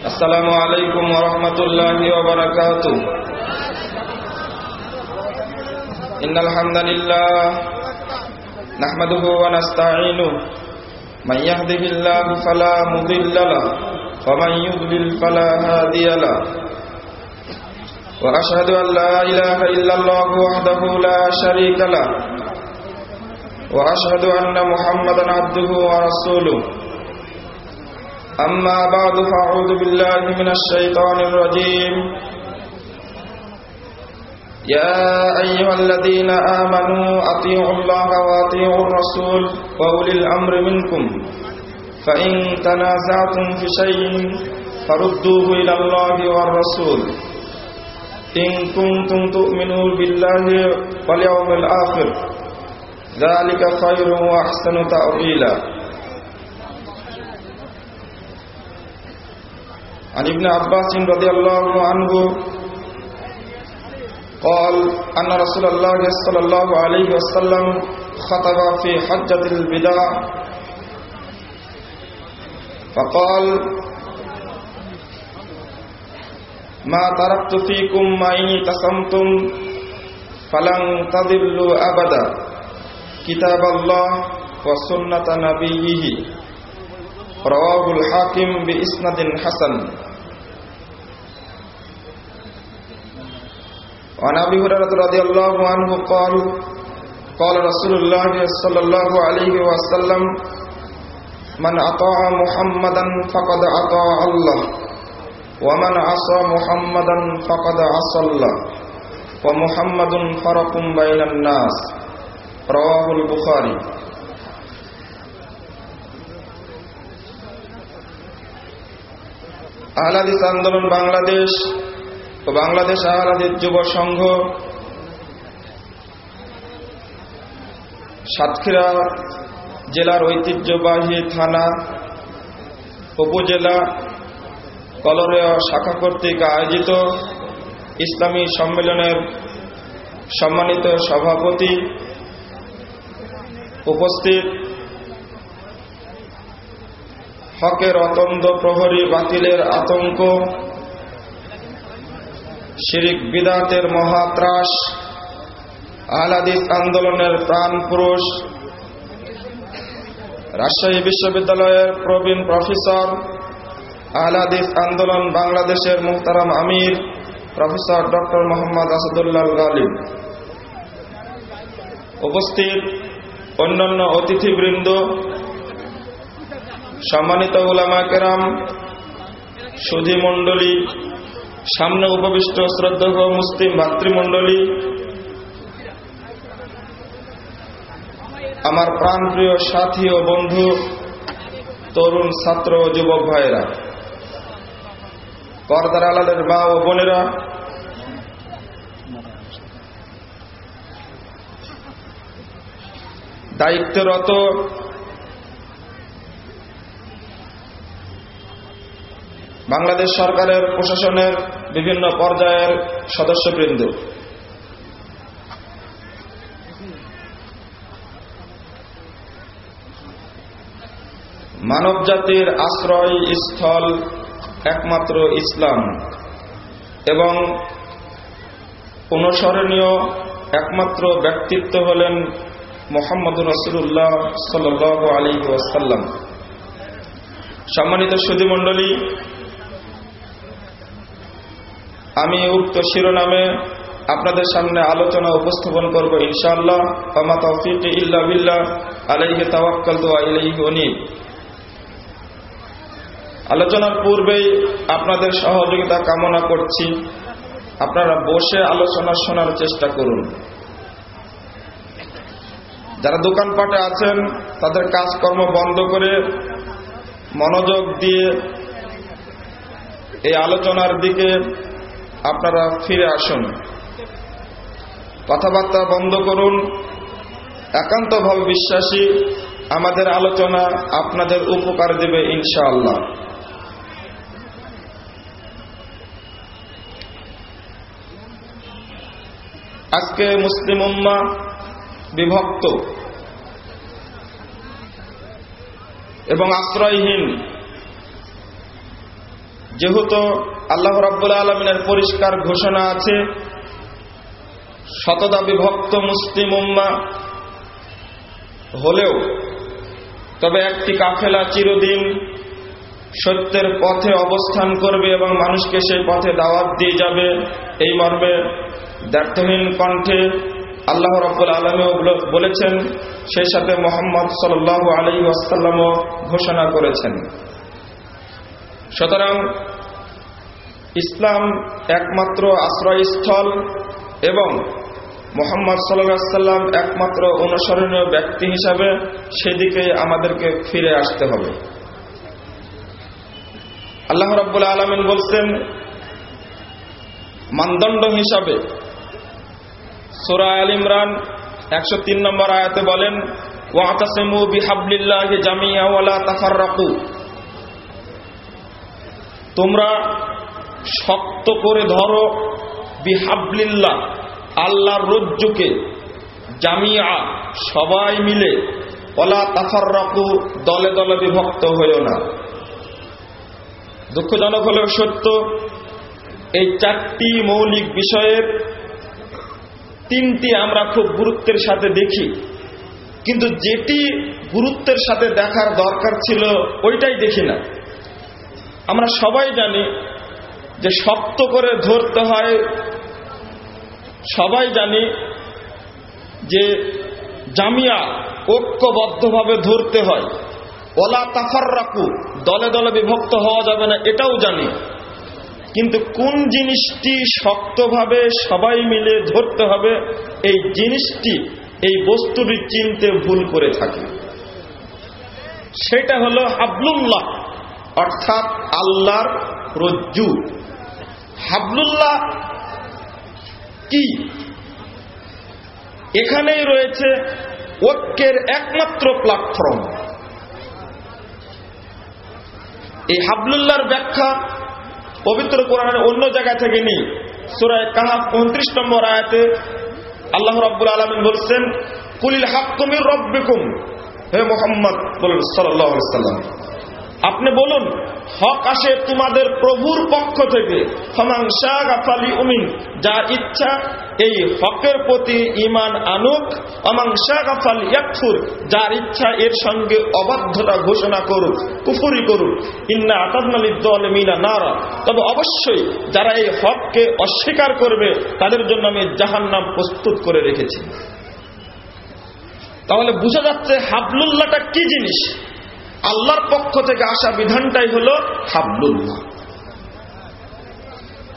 আসসালামু আলাইকুম ওয়া রাহমাতুল্লাহি ওয়া বারাকাতুহু। ইন্নাল হামদালিল্লাহ নাহমাদুহু ওয়া নাস্তাঈনুহু মান ইয়াহদিহিল্লাহু ফালা মুদিল্লা লাহু ওয়া মান ইউদ্লিল ফালা হাদিয়া লাহু ওয়া আশহাদু আন লা ইলাহা ইল্লাল্লাহু ওয়াহদাহু লা শারীকা লাহু ওয়া আশহাদু আন্না মুহাম্মাদান আবদুহু ওয়া রাসূলুহু। أما بعد فأعوذ بالله من الشيطان الرجيم. يا أيها الذين آمنوا أطيعوا الله وأطيعوا الرسول وأولي الأمر منكم فإن تنازعتم في شيء فردوه إلى الله والرسول إن كنتم تؤمنون بالله واليوم الآخر ذلك خير وأحسن تأويلا. عن ابن عباس رضي الله عنه قال أن رسول الله صلى الله عليه وسلم خطب في حجة الوداع فقال ما تركت فيكم ما إن اعتصمتم فلن تضلوا أبدا كتاب الله وسنة نبيه رواه الحاكم بإسناد حسن. وعن أبي هريرة رضي الله عنه قال قال رسول الله صلى الله عليه وسلم من أطاع محمدا فقد أطاع الله ومن عصى محمدا فقد عصى الله ومحمد فرق بين الناس رواه البخاري. আহলে হাদিস আন্দোলন বাংলাদেশ ও বাংলাদেশ আহলে হাদিস যুব সংঘ সাতক্ষীরা জেলার ঐতিহ্যবাহী থানা উপজেলা কলরীয় শাখা কর্তৃক আয়োজিত ইসলামী সম্মেলনের সম্মানিত সভাপতি, উপস্থিত হকের অতন্দ প্রহরী বাতিলের আতঙ্ক, শিরিক বিদআতের মহাত্রাস, আহলে হাদিস আন্দোলনের প্রাণ পুরুষ, রাজশাহী বিশ্ববিদ্যালয়ের প্রবীণ প্রফেসর, আহলে হাদিস আন্দোলন বাংলাদেশের মুহতারাম আমির প্রফেসর ডক্টর মোহাম্মদ আসাদুল্লাহ গালিব, উপস্থিত অন্যান্য অতিথিবৃন্দ, সম্মানিত উলামা কেরাম, সুধী মণ্ডলী, সামনে উপবিষ্ট শ্রদ্ধেয় মুসলিম ভাতৃমণ্ডলী, আমার প্রাণপ্রিয় সাথী ও বন্ধু, তরুণ ছাত্র ও যুবক ভাইয়েরা, পর্দার আড়ালের মা ও বোনেরা, দায়িত্বরত বাংলাদেশ সরকারের প্রশাসনের বিভিন্ন পর্যায়ের সদস্যবৃন্দ, মানবজাতির আশ্রয় স্থল একমাত্র ইসলাম এবং অনুসরণীয় একমাত্র ব্যক্তিত্ব হলেন মুহাম্মদুর রাসূলুল্লাহ সাল্লাল্লাহু আলাইহি ওয়াসাল্লাম। সম্মানিত সুধী মণ্ডলী, আমি উক্ত শিরোনামে আপনাদের সামনে আলোচনা উপস্থাপন করব ইনশাআল্লাহ। ওয়া তাওফীকি ইল্লা বিল্লাহ আলাইহি তাওয়াক্কালতু ওয়া ইলাইহি উনীব। আলোচনার পূর্বেই আপনাদের সহযোগিতা কামনা করছি, আপনারা বসে আলোচনা শোনার চেষ্টা করুন। যারা দোকানপাটে আছেন তাদের কাজকর্ম বন্ধ করে মনোযোগ দিয়ে এই আলোচনার দিকে আপনারা ফিরে আসুন। কথাবার্তা বন্ধ করুন। একান্তভাবে বিশ্বাসী আমাদের আলোচনা আপনাদের উপকার দেবে ইনশাআল্লাহ। আজকে মুসলিম উম্মাহ বিভক্ত এবং আশ্রয়হীন। যেহেতু আল্লাহ রাব্বুল আলামিনের পরিষ্কার ঘোষণা আছে, শতদা বিভক্ত মুসলিম উম্মাহ হলেও তবে একটি কাফেলা চিরদিন সত্যের পথে অবস্থান করবে এবং মানুষকে সেই পথে দাওয়াত দিয়ে যাবে, এই মর্মে দ্ব্যর্থহীন কণ্ঠে আল্লাহ রাব্বুল আলামিন বলেছেন, সেই সাথে মুহাম্মদ সাল্লাল্লাহু আলাইহি ওয়াসাল্লামও ঘোষণা করেছেন। সুতরাং ইসলাম একমাত্র আশ্রয়স্থল এবং মুহাম্মদ সাল্লাল্লাহু আলাইহি ওয়াসাল্লাম একমাত্র অনুসরণীয় ব্যক্তি হিসাবে সেদিকে আমাদেরকে ফিরে আসতে হবে। আল্লাহ রাব্বুল আলামিন বলছেন মানদণ্ড হিসাবে, সূরা আল ইমরান 103 নম্বর আয়াতে বলেন, ওয়াতাসিমু বিহাবলিল্লাহি জামিআ ওয়া লা তাফাররাকু, তোমরা শক্ত করে ধরো বিহাবলিল্লাহ, আল্লাহর রজ্জুকে, জামিআ সবাই মিলে, ওয়া লা তাফাররাকু দলে দলে বিভক্ত হইও না। দুঃখজনক হলেও সত্য, এই চারটি মৌলিক বিষয়ের তিনটি আমরা খুব গুরুত্বের সাথে দেখি, কিন্তু যেটি গুরুত্বের সাথে দেখার দরকার ছিল ওইটাই দেখি না। আমরা সবাই জানি যে শক্ত করে ধরতে হয়, সবাই জানি যে জামিয়া ঐক্যবদ্ধভাবে ধরতে হয়, ওয়ালা তাফাররাকু দলে দলে বিভক্ত হওয়া যাবে না, এটাও জানি। কিন্তু কোন জিনিসটি শক্তভাবে সবাই মিলে ধরতে হবে, এই জিনিসটি, এই বস্তুটি চিনতে ভুল করে থাকে। সেটা হলো হাবলুল্লাহ, অর্থাৎ আল্লাহর রজ্জু। হাবলুল্লাহ কি? এখানেই রয়েছে ঐক্যের একমাত্র প্ল্যাটফর্ম। এই হাবলুল্লাহর ব্যাখ্যা পবিত্র কোরআনের অন্য জায়গা থেকে নেই। সূরা কাহফ 29 নম্বর আয়াতে আল্লাহ রাব্বুল আলামিন বলছেন, কুলিল হাক্কু মির রাব্বিকুম, হে মুহাম্মদ সাল্লাল্লাহু আলাইহি ওয়াসাল্লাম, আপনি বলুন হক আসে তোমাদের প্রভুর পক্ষ থেকে, ফামান শাআ ফালিউমিন, যার ইচ্ছা এই হকের প্রতি ঈমান আনুক, ওয়ামান শাআ ফালিয়াকফুর, যার ইচ্ছা এর সঙ্গে অবাধ্যতা ঘোষণা করুক, কুফরি করুক। ইন্না আতাদনা লিয-যালিমিনা নারা, তবে অবশ্যই যারা এই হককে অস্বীকার করবে তাদের জন্য আমি জাহান্নাম প্রস্তুত করে রেখেছি। তাহলে বোঝা যাচ্ছে হাবলুল্লাহটা কি জিনিস। আল্লাহর পক্ষ থেকে আসা বিধানটাই হলো হাবলুল্লাহ।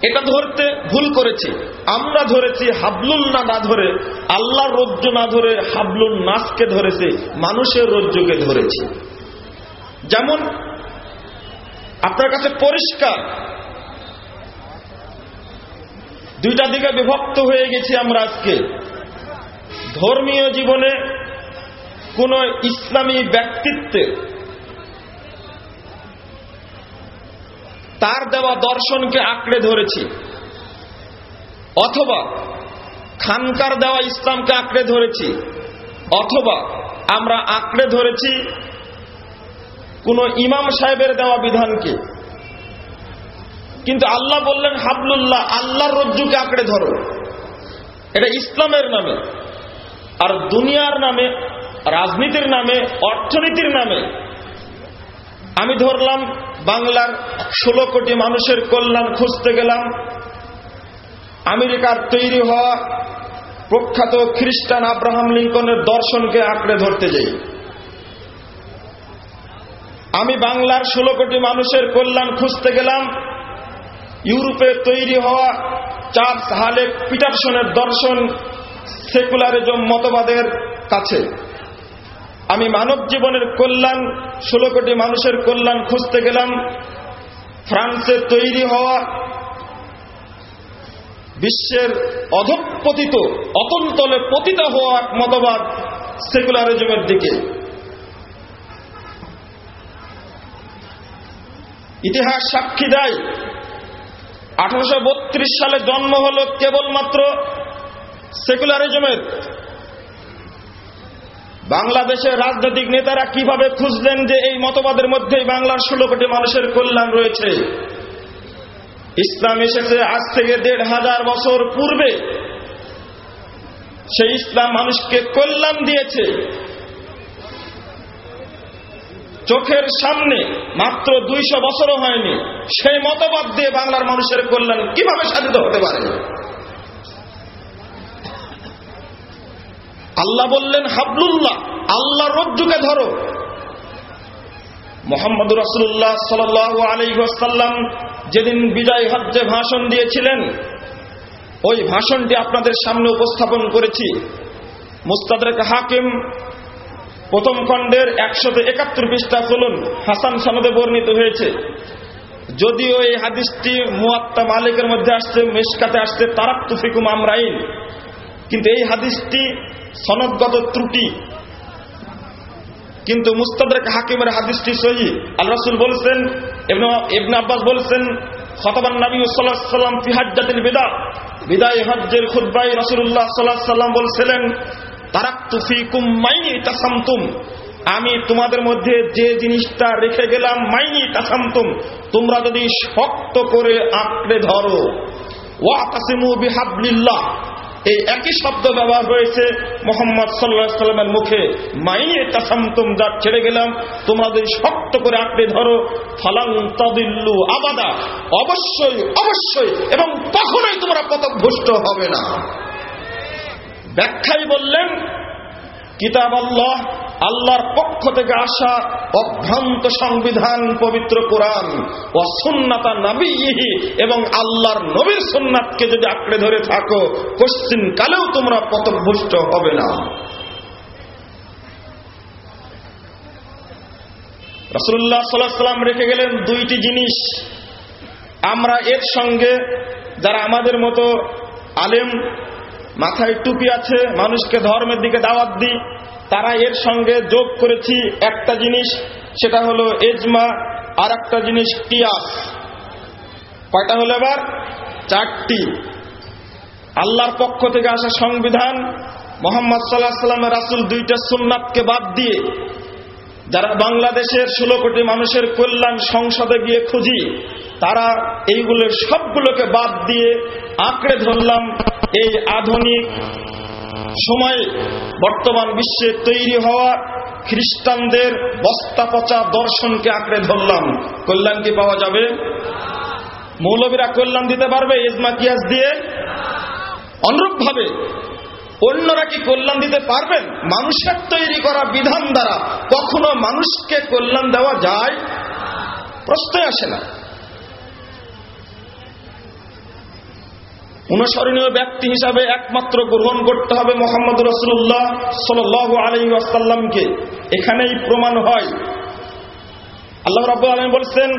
এটা ধরতে ভুল করেছি আমরা, ধরেছি হাবলুল্লাহ না ধরে, আল্লাহর রজ্জু না ধরে হাবলুন নাসকে ধরেছি, মানুষের রজ্জুকে ধরেছি। যেমন আপনার কাছে পরিষ্কার দুইটা দিকে বিভক্ত হয়ে গেছি আমরা আজকে। ধর্মীয় জীবনে কোন ইসলামী ব্যক্তিত্বে তার দেওয়া দর্শনকে আঁকড়ে ধরেছি, অথবা খানকার দেওয়া ইসলামকে আঁকড়ে ধরেছি, অথবা আমরা আঁকড়ে ধরেছি কোন ইমাম সাহেবের দেওয়া বিধানকে। কিন্তু আল্লাহ বললেন হাবলুল্লাহ, আল্লাহর রজ্জুকে আঁকড়ে ধরো। এটা ইসলামের নামে। আর দুনিয়ার নামে, রাজনীতির নামে, অর্থনীতির নামে আমি ধরলাম বাংলার 16 কোটি মানুষের কল্যাণ খুঁজতে গেলাম, আমেরিকার তৈরি হওয়া প্রখ্যাত খ্রিস্টান আব্রাহাম লিঙ্কনের দর্শনকে আঁকড়ে ধরতে যাই। আমি বাংলার 16 কোটি মানুষের কল্যাণ খুঁজতে গেলাম ইউরোপে তৈরি হওয়া চার্লস হালেক পিটারসনের দর্শন, সেকুলারিজম মতবাদের কাছে। আমি মানব জীবনের কল্যাণ, 16 কোটি মানুষের কল্যাণ খুঁজতে গেলাম ফ্রান্সে তৈরি হওয়া বিশ্বের অধঃপতিত, অতলতলে পতিত হওয়া মতবাদ সেকুলারিজমের দিকে। ইতিহাস সাক্ষী দেয় 1832 সালে জন্ম হলো কেবলমাত্র সেকুলারিজমের। বাংলাদেশের রাজনৈতিক নেতারা কিভাবে খুঁজলেন যে এই মতবাদের মধ্যেই বাংলার 16 কোটি মানুষের কল্যাণ রয়েছে? ইসলাম এসেছে আজ থেকে ১৫০০ বছর পূর্বে। সেই ইসলাম মানুষকে কল্যাণ দিয়েছে। চোখের সামনে মাত্র ২০০ বছরও হয়নি, সেই মতবাদ দিয়ে বাংলার মানুষের কল্যাণ কিভাবে সাধিত হতে পারে? আল্লাহ বললেন হাবলুল্লাহ, আল্লাহর রজ্জুকে ধরো। মুহাম্মদুর রাসূলুল্লাহ সাল্লাল্লাহু আলাইহি ওয়াসাল্লাম যেদিন বিজয় হজ্জে ভাষণ দিয়েছিলেন, ওই ভাষণটি আপনাদের সামনে উপস্থাপন করেছি। মুস্তাদরাক হাকিম প্রথম খণ্ডের ১৭১ পৃষ্ঠা খুলুন, হাসান সনদে বর্ণিত হয়েছে। যদিও এই হাদিসটি মুয়াত্তা মালিকের মধ্যে আসছে, মিশকাতে আসছে তারাক্তু ফিকুম আমরাইন, কিন্তু এই হাদিসটি সনদগত ত্রুটি। কিন্তু মুস্তাদরাক হাকিমের হাদিসটি সহিহ। আল্লাহ রাসূল বলেছেন, ইবনে আব্বাস বলেছেন, খতাবান নবী সাল্লাল্লাহু আলাইহি ওয়াসাল্লাম ফি হাজ্জাতিল বিদা, বিদায় হজ্জের খুতবায় রাসূলুল্লাহ সাল্লাল্লাহু আলাইহি ওয়াসাল্লাম বলেছিলেন, তারাক্তু ফিকুম মাইনি তাসামতুম, আমি তোমাদের মধ্যে যে জিনিসটা রেখে গেলাম, মাইনি তাসামতুম, তোমরা যদি শক্ত করে আঁকড়ে ধরো। ওয়াতাসিমু বিহাবলিল্লাহ, এই একই শব্দ ব্যবহার হয়েছে মুহাম্মদ সাল্লাল্লাহু আলাইহি ওয়াসাল্লামের মুখে। মাইনি তাসামতুম, যা ছেড়ে গেলাম তোমরা যদি শক্ত করে আঁকড়ে ধরো, ফালান তাদিল্লু আবাদা, অবশ্যই অবশ্যই এবং কখনোই তোমরা পথভ্রষ্ট হবে না। ব্যাখ্যায় বললেন, কিতাব আল্লাহ, আল্লাহর পক্ষ থেকে আসা অভ্রান্ত সংবিধান পবিত্র কোরআন, ও সুন্নাতা নবিয়্যিহি, এবং আল্লাহর নবীর সুন্নাতকে যদি আঁকড়ে ধরে থাকো, কোশ্চিন কালেও তোমরা পথভ্রষ্ট হবে না। রাসূলুল্লাহ সাল্লাল্লাহু আলাইহি ওয়াসাল্লাম রেখে গেলেন দুইটি জিনিস। আমরা এর সঙ্গে, যারা আমাদের মতো আলেম, মাথায় টুপি আছে, মানুষকে ধর্মের দিকে দাওয়াত দিই, তারা এর সঙ্গে যোগ করেছি একটা জিনিস, সেটা হলো ইজমা, আর একটা জিনিস কিয়াস। কয়টা হলো এবার? 4টি। আল্লাহর পক্ষ থেকে আসা সংবিধান, মুহাম্মদ সাল্লাল্লাহু আলাইহি ওয়াসাল্লামের রাসূল 2টা সুন্নাতকে বাদ দিয়ে, যারা বাংলাদেশের 16 কোটি মানুষের কল্যাণ সংসদে গিয়ে খুঁজি, তারা এইগুলো সবগুলোকে বাদ দিয়ে আঁকড়ে ধরলাম এই আধুনিক সময়ে বর্তমান বিশ্বে তৈরি হওয়া খ্রিস্টানদের বস্তা পচা দর্শনকে আঁকড়ে ধরলাম। কল্যাণ কি পাওয়া যাবে? মৌলবীরা কল্যাণ দিতে পারবে ইজমা কিয়াস দিয়ে? অনুরূপভাবে অন্যরা কি কল্যাণ দিতে পারবেন? মানুষের তৈরি করা বিধান দ্বারা কখনো মানুষকে কল্যাণ দেওয়া যায়? প্রশ্নই আসে না। অনুসরণীয় ব্যক্তি হিসাবে একমাত্র গ্রহণ করতে হবে মুহাম্মদ রাসূলুল্লাহ সাল্লাল্লাহু আলাইহি ওয়াসাল্লামকে। এখানেই প্রমাণ হয়। আল্লাহ রাব্বুল আলামিন বলেছেন,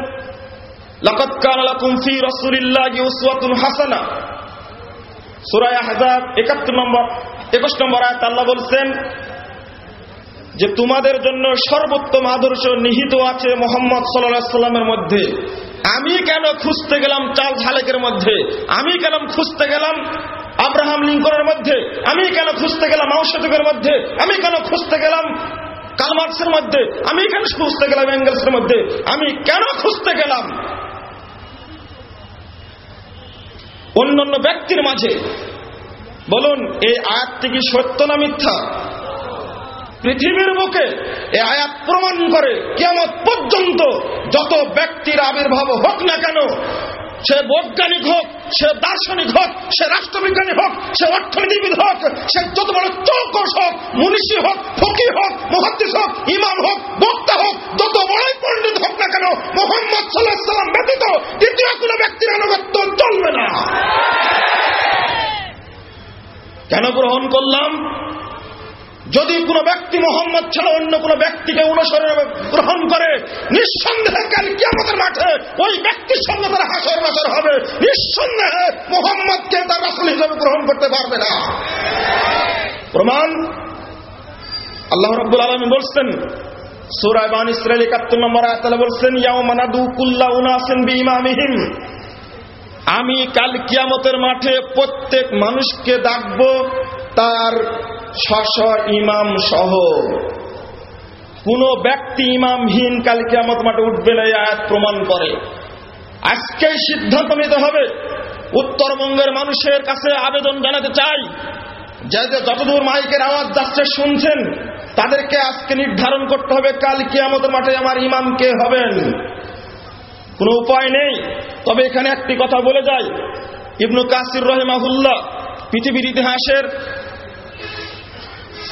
লাকাদ কানা লাকুম ফি রাসূলিল্লাহি উসওয়াতুন হাসানাহ। সূরা আহজাব 21 নম্বর আয়াত আল্লাহ বলেছেন যে তোমাদের জন্য সর্বোত্তম আদর্শ নিহিত আছে মুহাম্মদ সাল্লাল্লাহু আলাইহি ওয়াসাল্লামের মধ্যে। আমি কেন খুঁজতে গেলাম চার্লস হালেকের মধ্যে? আমি কেন খুঁজতে গেলাম আব্রাহাম লিঙ্কনের মধ্যে? আমি কেন খুঁজতে গেলাম মাও সেতুকের মধ্যে? আমি কেন খুঁজতে গেলাম কার্ল মার্কসের মধ্যে? আমি কেন খুঁজতে গেলাম এঙ্গেলসের মধ্যে? আমি কেন খুঁজতে গেলাম অন্যান্য ব্যক্তির মাঝে? বলুন, এই আয়াতটি কি সত্য না মিথ্যা? পৃথিবীর বুকে এই আয়াত প্রমাণ করে কিয়ামত পর্যন্ত যত ব্যক্তির আবির্ভাব হোক না কেন, সে বৈজ্ঞানিক হোক, সে দার্শনিক হোক, সে রাষ্ট্রবিজ্ঞানী হোক, সে অর্থনীতিবিদ হোক, সে যত বড় চৌকস হোক, মুনিশি হোক, ফকিহ হোক, মুহাদ্দিস হোক, ইমাম হোক, বক্তা হোক, যত বড়ই পণ্ডিত হোক না কেন, মুহাম্মদ সাল্লাল্লাহু আলাইহি ওয়াসাল্লাম ব্যতীত দ্বিতীয় কোনো ব্যক্তির আনুগত্য চলবে না। কেন গ্রহণ করলাম? যদি কোনো ব্যক্তি মুহাম্মদ ছাড়া অন্য কোনো ব্যক্তিকে অনুসরণ গ্রহণ করে, নিঃসন্দেহে কাল কিয়ামতের মাঠে ওই ব্যক্তির সঙ্গে তার হাসর নাসর হবে। নিঃসন্দেহে মুহাম্মদকে তার রাসূল হিসেবে গ্রহণ করতে পারবে না। প্রমাণ আল্লাহ রাব্বুল আলামিন বলছেন সূরা বানী ইসরাঈল ৭১ নম্বর আয়াতে বলছেন, ইয়াউমা নাদু কুল্লা উনাসিন বিইমামিহিম, আমি কাল কিয়ামতের মাঠে প্রত্যেক মানুষকে ডাকব তার স্ব ইমাম সহ। কোন ব্যক্তি ইমামহীন কাল কিয়ামত মাঠে উঠবে না, এই আয়াত প্রমাণ করে। আজকেই সিদ্ধান্ত নিতে হবে। উত্তরবঙ্গের মানুষের কাছে আবেদন জানাতে চাই, যে যতদূর মাইকের আওয়াজ যাচ্ছে শুনছেন, তাদেরকে আজকে নির্ধারণ করতে হবে কাল কিয়ামতের মাঠে আমার ইমাম কে হবেন। কোনো উপায় নেই। তবে এখানে একটি কথা বলে যায়, ইবনে কাসির রাহিমাহুল্লাহ পৃথিবীর ইতিহাসের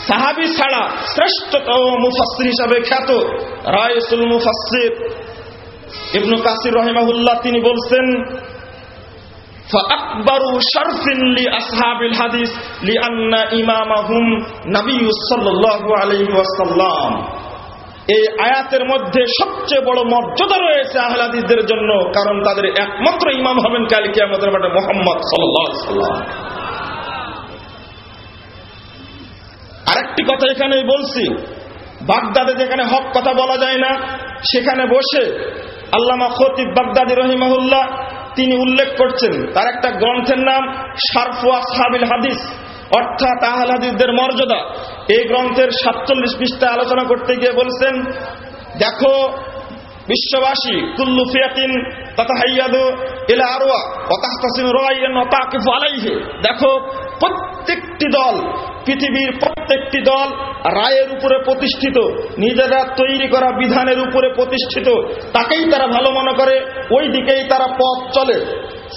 সাহাবী ছাড়া শ্রেষ্ঠতম মুফাসসির হিসাবে খ্যাত রাইসুল মুফাসসির ইবনে কাসির রাহিমাহুল্লাহ তিনি বলছেন, ফাআকবারু শারফিন লি আসহাবিল হাদিস লিআন্না ইমামাহুম নবী সাল্লাল্লাহু আলাইহি ওয়াসাল্লাম। এই আয়াতের মধ্যে সবচেয়ে বড় মর্যাদা রয়েছে আহলে হাদিসদের জন্য, কারণ তাদের একমাত্র ইমাম হবেন কাল কিয়ামতের মাঠে মুহাম্মদ সাল্লাল্লাহু আলাইহি ওয়াসাল্লাম। আরেকটি কথা এখানেই বলছি, বাগদাদে যেখানে হক কথা বলা যায় না, সেখানে বসে আল্লামা খতিব বাগদাদি রহিমাহুল্লাহ তিনি উল্লেখ করছেন, তার একটা গ্রন্থের নাম শারফু আসহাবিল হাদিস, অর্থাৎ আহলে হাদিসদের মর্যাদা। এই গ্রন্থের 47 পৃষ্ঠা আলোচনা করতে গিয়ে বলছেন, দেখো বিশ্ববাসী কুল্লু ফিয়াতিন তাতাহাইয়াদু ইলা আরওয়া ওয়া তাহতাসিনু রায়িন ওয়া তাকিফু আলাইহি। দেখো প্রত্যেকটি দল, পৃথিবীর প্রত্যেকটি দল রায়ের উপরে প্রতিষ্ঠিত, নিজেরা তৈরি করা বিধানের উপরে প্রতিষ্ঠিত, তাকেই তারা ভালো মনে করে, ওই দিকেই তারা পথ চলে।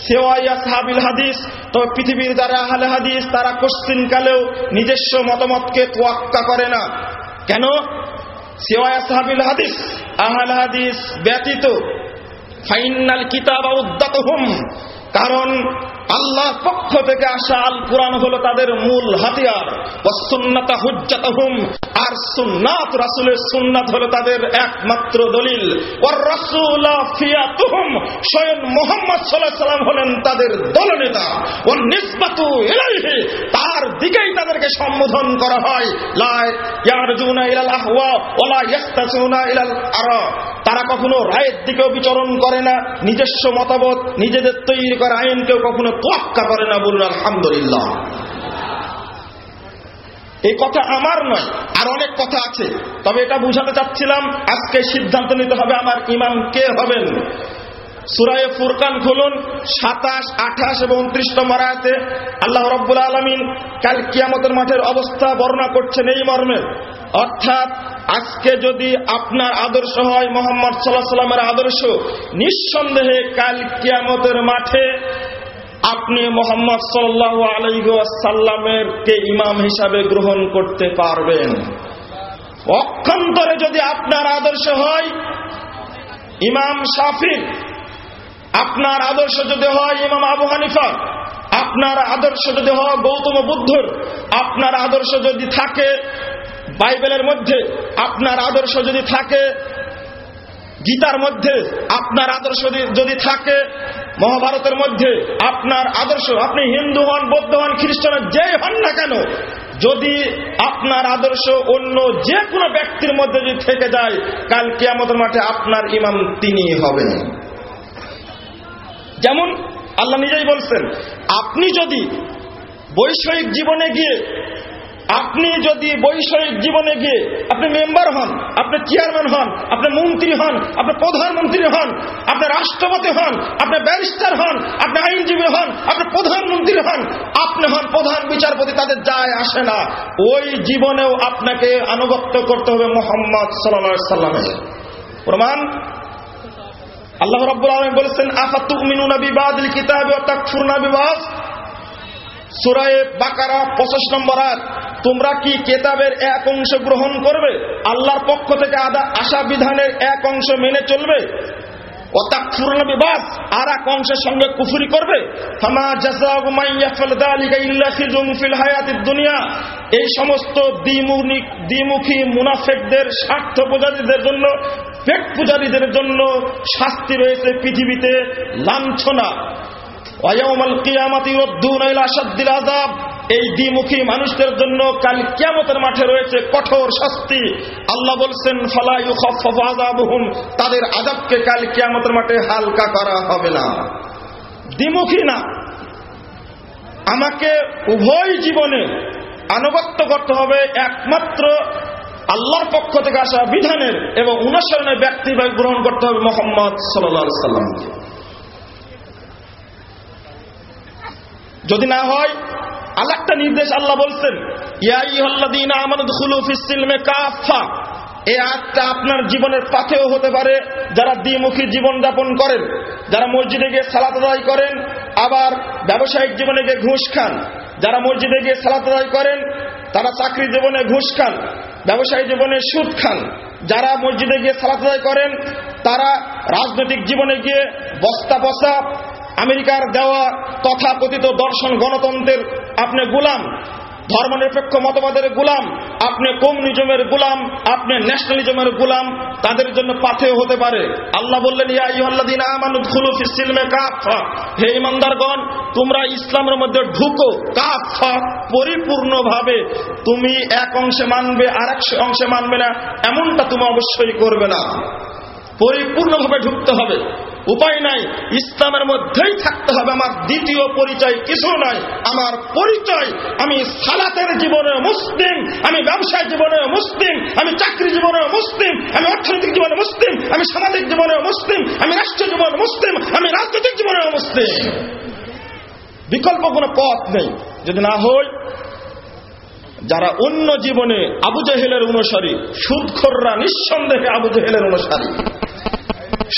সেওয়াই আসহাবিল হাদিস, তবে পৃথিবীর যারা আহলে হাদিস তারা কোশ্চিনকালেও নিজস্ব মতামতকে তোয়াক্কা করে না। কেন? সেওয়াই আসহাবিল হাদিস, আহলে হাদিস ব্যতীত ফাইনাল কিতাব উদ্দাতুহুম, কারণ আল্লাহর পক্ষ থেকে আসা আল কুরআন হলো তাদের মূল হাতিয়ার। ওয়াস সুন্নাতু হুজ্জাতুহুম, আর সুন্নাত রাসূলের সুন্নাত হলো তাদের একমাত্র দলিল। ওয়ার রাসূলু ফিয়াতুহুম, স্বয়ং মুহাম্মদ সাল্লাল্লাহু আলাইহি ওয়াসাল্লাম হলেন তাদের দলনেতা। ওয়ান নিসবাতু ইলাইহি, তার দিকেই তাদেরকে সম্বোধন করা হয়। লা ইয়ারজুনা ইলাল আহওয়া ওয়া লা ইয়াস্তাসুনা ইলাল আরা, তারা কখনো রায়ের দিকেও বিচরণ করে না, নিজস্ব মতবাদ নিজেদের তৈরি করা আইনকেও কখনো তোয়াক্কা করে না। বলুন আলহামদুলিল্লাহ। এই কথা আমার নয়, আর অনেক কথা আছে, তবে এটা বুঝাতে চাচ্ছিলাম আজকে সিদ্ধান্ত নিতে হবে আমার ইমাম কে হবেন। সূরা ফুরকান খুলুন, 27, 28 এবং 29 নম্বর আয়াতে আল্লাহ রাব্বুল আলামিন কাল কিয়ামতের মাঠের অবস্থা বর্ণনা করছেন এই মর্মে, অর্থাৎ আজকে যদি আপনার আদর্শ হয় মুহাম্মদ সাল্লাল্লাহু আলাইহি ওয়াসাল্লামের আদর্শ, নিঃসন্দেহে কাল কিয়ামতের মাঠে আপনি মুহাম্মদ সাল্লাল্লাহু আলাইহি ওয়াসাল্লামের কে ইমাম হিসাবে গ্রহণ করতে পারবেন। পক্ষান্তরে যদি আপনার আদর্শ হয় ইমাম শাফিঈ, আপনার আদর্শ যদি হয় ইমাম আবু হানিফা, আপনার আদর্শ যদি হয় গৌতম বুদ্ধর, আপনার আদর্শ যদি থাকে বাইবেলের মধ্যে, আপনার আদর্শ যদি থাকে গীতার মধ্যে, আপনার আদর্শ যদি থাকে মহাভারতের মধ্যে, আপনার আদর্শ, আপনি হিন্দু হন, বৌদ্ধ হন, খ্রিস্টান যেই হন না কেন, যদি আপনার আদর্শ অন্য যে কোনো ব্যক্তির মধ্যে যদি থেকে যায়, কাল কিয়ামতের মাঠে আপনার ইমাম তিনি হবেন। যেমন আল্লাহ নিজেই বলছেন, আপনি যদি বৈষয়িক জীবনে গিয়ে আপনি মেম্বার হন, আপনি চেয়ারম্যান হন, আপনি মন্ত্রী হন, আপনি প্রধানমন্ত্রী হন, আপনি রাষ্ট্রপতি হন, আপনি ব্যারিস্টার হন, আপনি আইনজীবী হন, আপনি প্রধানমন্ত্রী হন, আপনি হন প্রধান বিচারপতি, তাদের যায় আসে না, ওই জীবনেও আপনাকে আনুগত্য করতে হবে মুহাম্মদ সাল্লাল্লাহু আলাইহি ওয়াসাল্লামের। প্রমাণ আল্লাহ রাব্বুল আলামিন বলেছেন, আফাতুমিনুনা বিবাদিল কিতাবি ওয়া তাকফুরুনা বিবাদ। সূরা বাকারা 25 নম্বর আয়াত, তোমরা কি কিতাবের এক অংশ গ্রহণ করবে, আল্লাহর পক্ষ থেকে আসা বিধানের এক অংশ মেনে চলবে, ওয়া তাকফুরুনা বিবাদ, আর এক অংশের সঙ্গে কুফরি করবে। ফামা জাযাউ মান ইয়াফআল যালিকা ইল্লা খিজুন ফিল হায়াতিদ দুনিয়া। এই সমস্ত দ্বিমুখী মুনাফিকদের, স্বার্থ পূজারীদের জন্য, পেট পূজারীদের জন্য শাস্তি রয়েছে পৃথিবীতে, লাঞ্ছনা। ওয়া ইয়াউমাল কিয়ামাতি ইউরদ্দুনা ইলা আশাদ্দিল আযাব, এই দ্বিমুখী মানুষদের জন্য কাল কিয়ামতের মাঠে রয়েছে কঠোর শাস্তি। আল্লাহ বলছেন, ফালা ইউখাফফাফু আযাবুহুম, তাদের আযাবকে কাল কিয়ামতের মাঠে হালকা করা হবে না। দ্বিমুখী না, আমাকে উভয় জীবনে আনুগত্য করতে হবে একমাত্র আল্লাহর পক্ষ থেকে আসা বিধানের, এবং অনুসরণের ব্যক্তিভাবে গ্রহণ করতে হবে মুহাম্মদ সাল্লাল্লাহু আলাইহি ওয়াসাল্লামকে। যদি না হয় আল্লাহ একটা নির্দেশ আল্লাহ বলছেন, ইয়া আইয়ুহাল্লাযীনা আমানু দুখুলু ফিস সিলমি কাফা। এই আয়াতটা আপনার জীবনের পাথেয় হতে পারে যারা দ্বিমুখী জীবন যাপন করেন, যারা মসজিদে গিয়ে সালাত আদায় করেন আবার ব্যবসায়িক জীবনে গিয়ে ঘুষ খান। যারা মসজিদে গিয়ে সালাত আদায় করেন তারা চাকরি জীবনে ঘুষ খান, ব্যবসায়ী জীবনে সুদ খান। যারা মসজিদে গিয়ে সালাত আদায় করেন তারা রাজনৈতিক জীবনে গিয়ে বস্তা বস্তা আমেরিকার দেওয়া তথাকথিত দর্শন গণতন্ত্রের আপনি গোলাম, ধর্মনিরপেক্ষ মতবাদের গোলাম, আপনি কমিউনিজমের গোলাম, আপনি ন্যাশনালিজমের গোলাম। তাদের জন্য পাথেয় হতে পারে। আল্লাহ বললেন, ইয়া আইয়ুহাল্লাযীনা আমানু দুখুলু ফিস সিলমি কাফা। হে ঈমানদারগণ, তোমরা ইসলামের মধ্যে ঢুকো কাফা, পরিপূর্ণভাবে। তুমি এক অংশে মানবে আর এক অংশে মানবে না, এমনটা তুমি অবশ্যই করবে না। পরিপূর্ণভাবে ঢুকতে হবে, উপায় নাই, ইসলামের মধ্যেই থাকতে হবে। আমার দ্বিতীয় পরিচয় কিছু নাই। আমার পরিচয়, আমি সালাতের জীবনে মুসলিম, আমি ব্যবসায় জীবনে মুসলিম, আমি চাকরি জীবনে মুসলিম, আমি অর্থনৈতিক জীবনে মুসলিম, আমি সামাজিক জীবনে মুসলিম, আমি রাষ্ট্র জীবনে মুসলিম, আমি রাজনৈতিক জীবনে মুসলিম। বিকল্প কোনো পথ নেই। যদি না হয়, যারা অন্য জীবনে আবু জেহেলের অনুসারী, সুদখোররা নিঃসন্দেহে আবু জেহেলের অনুসারী,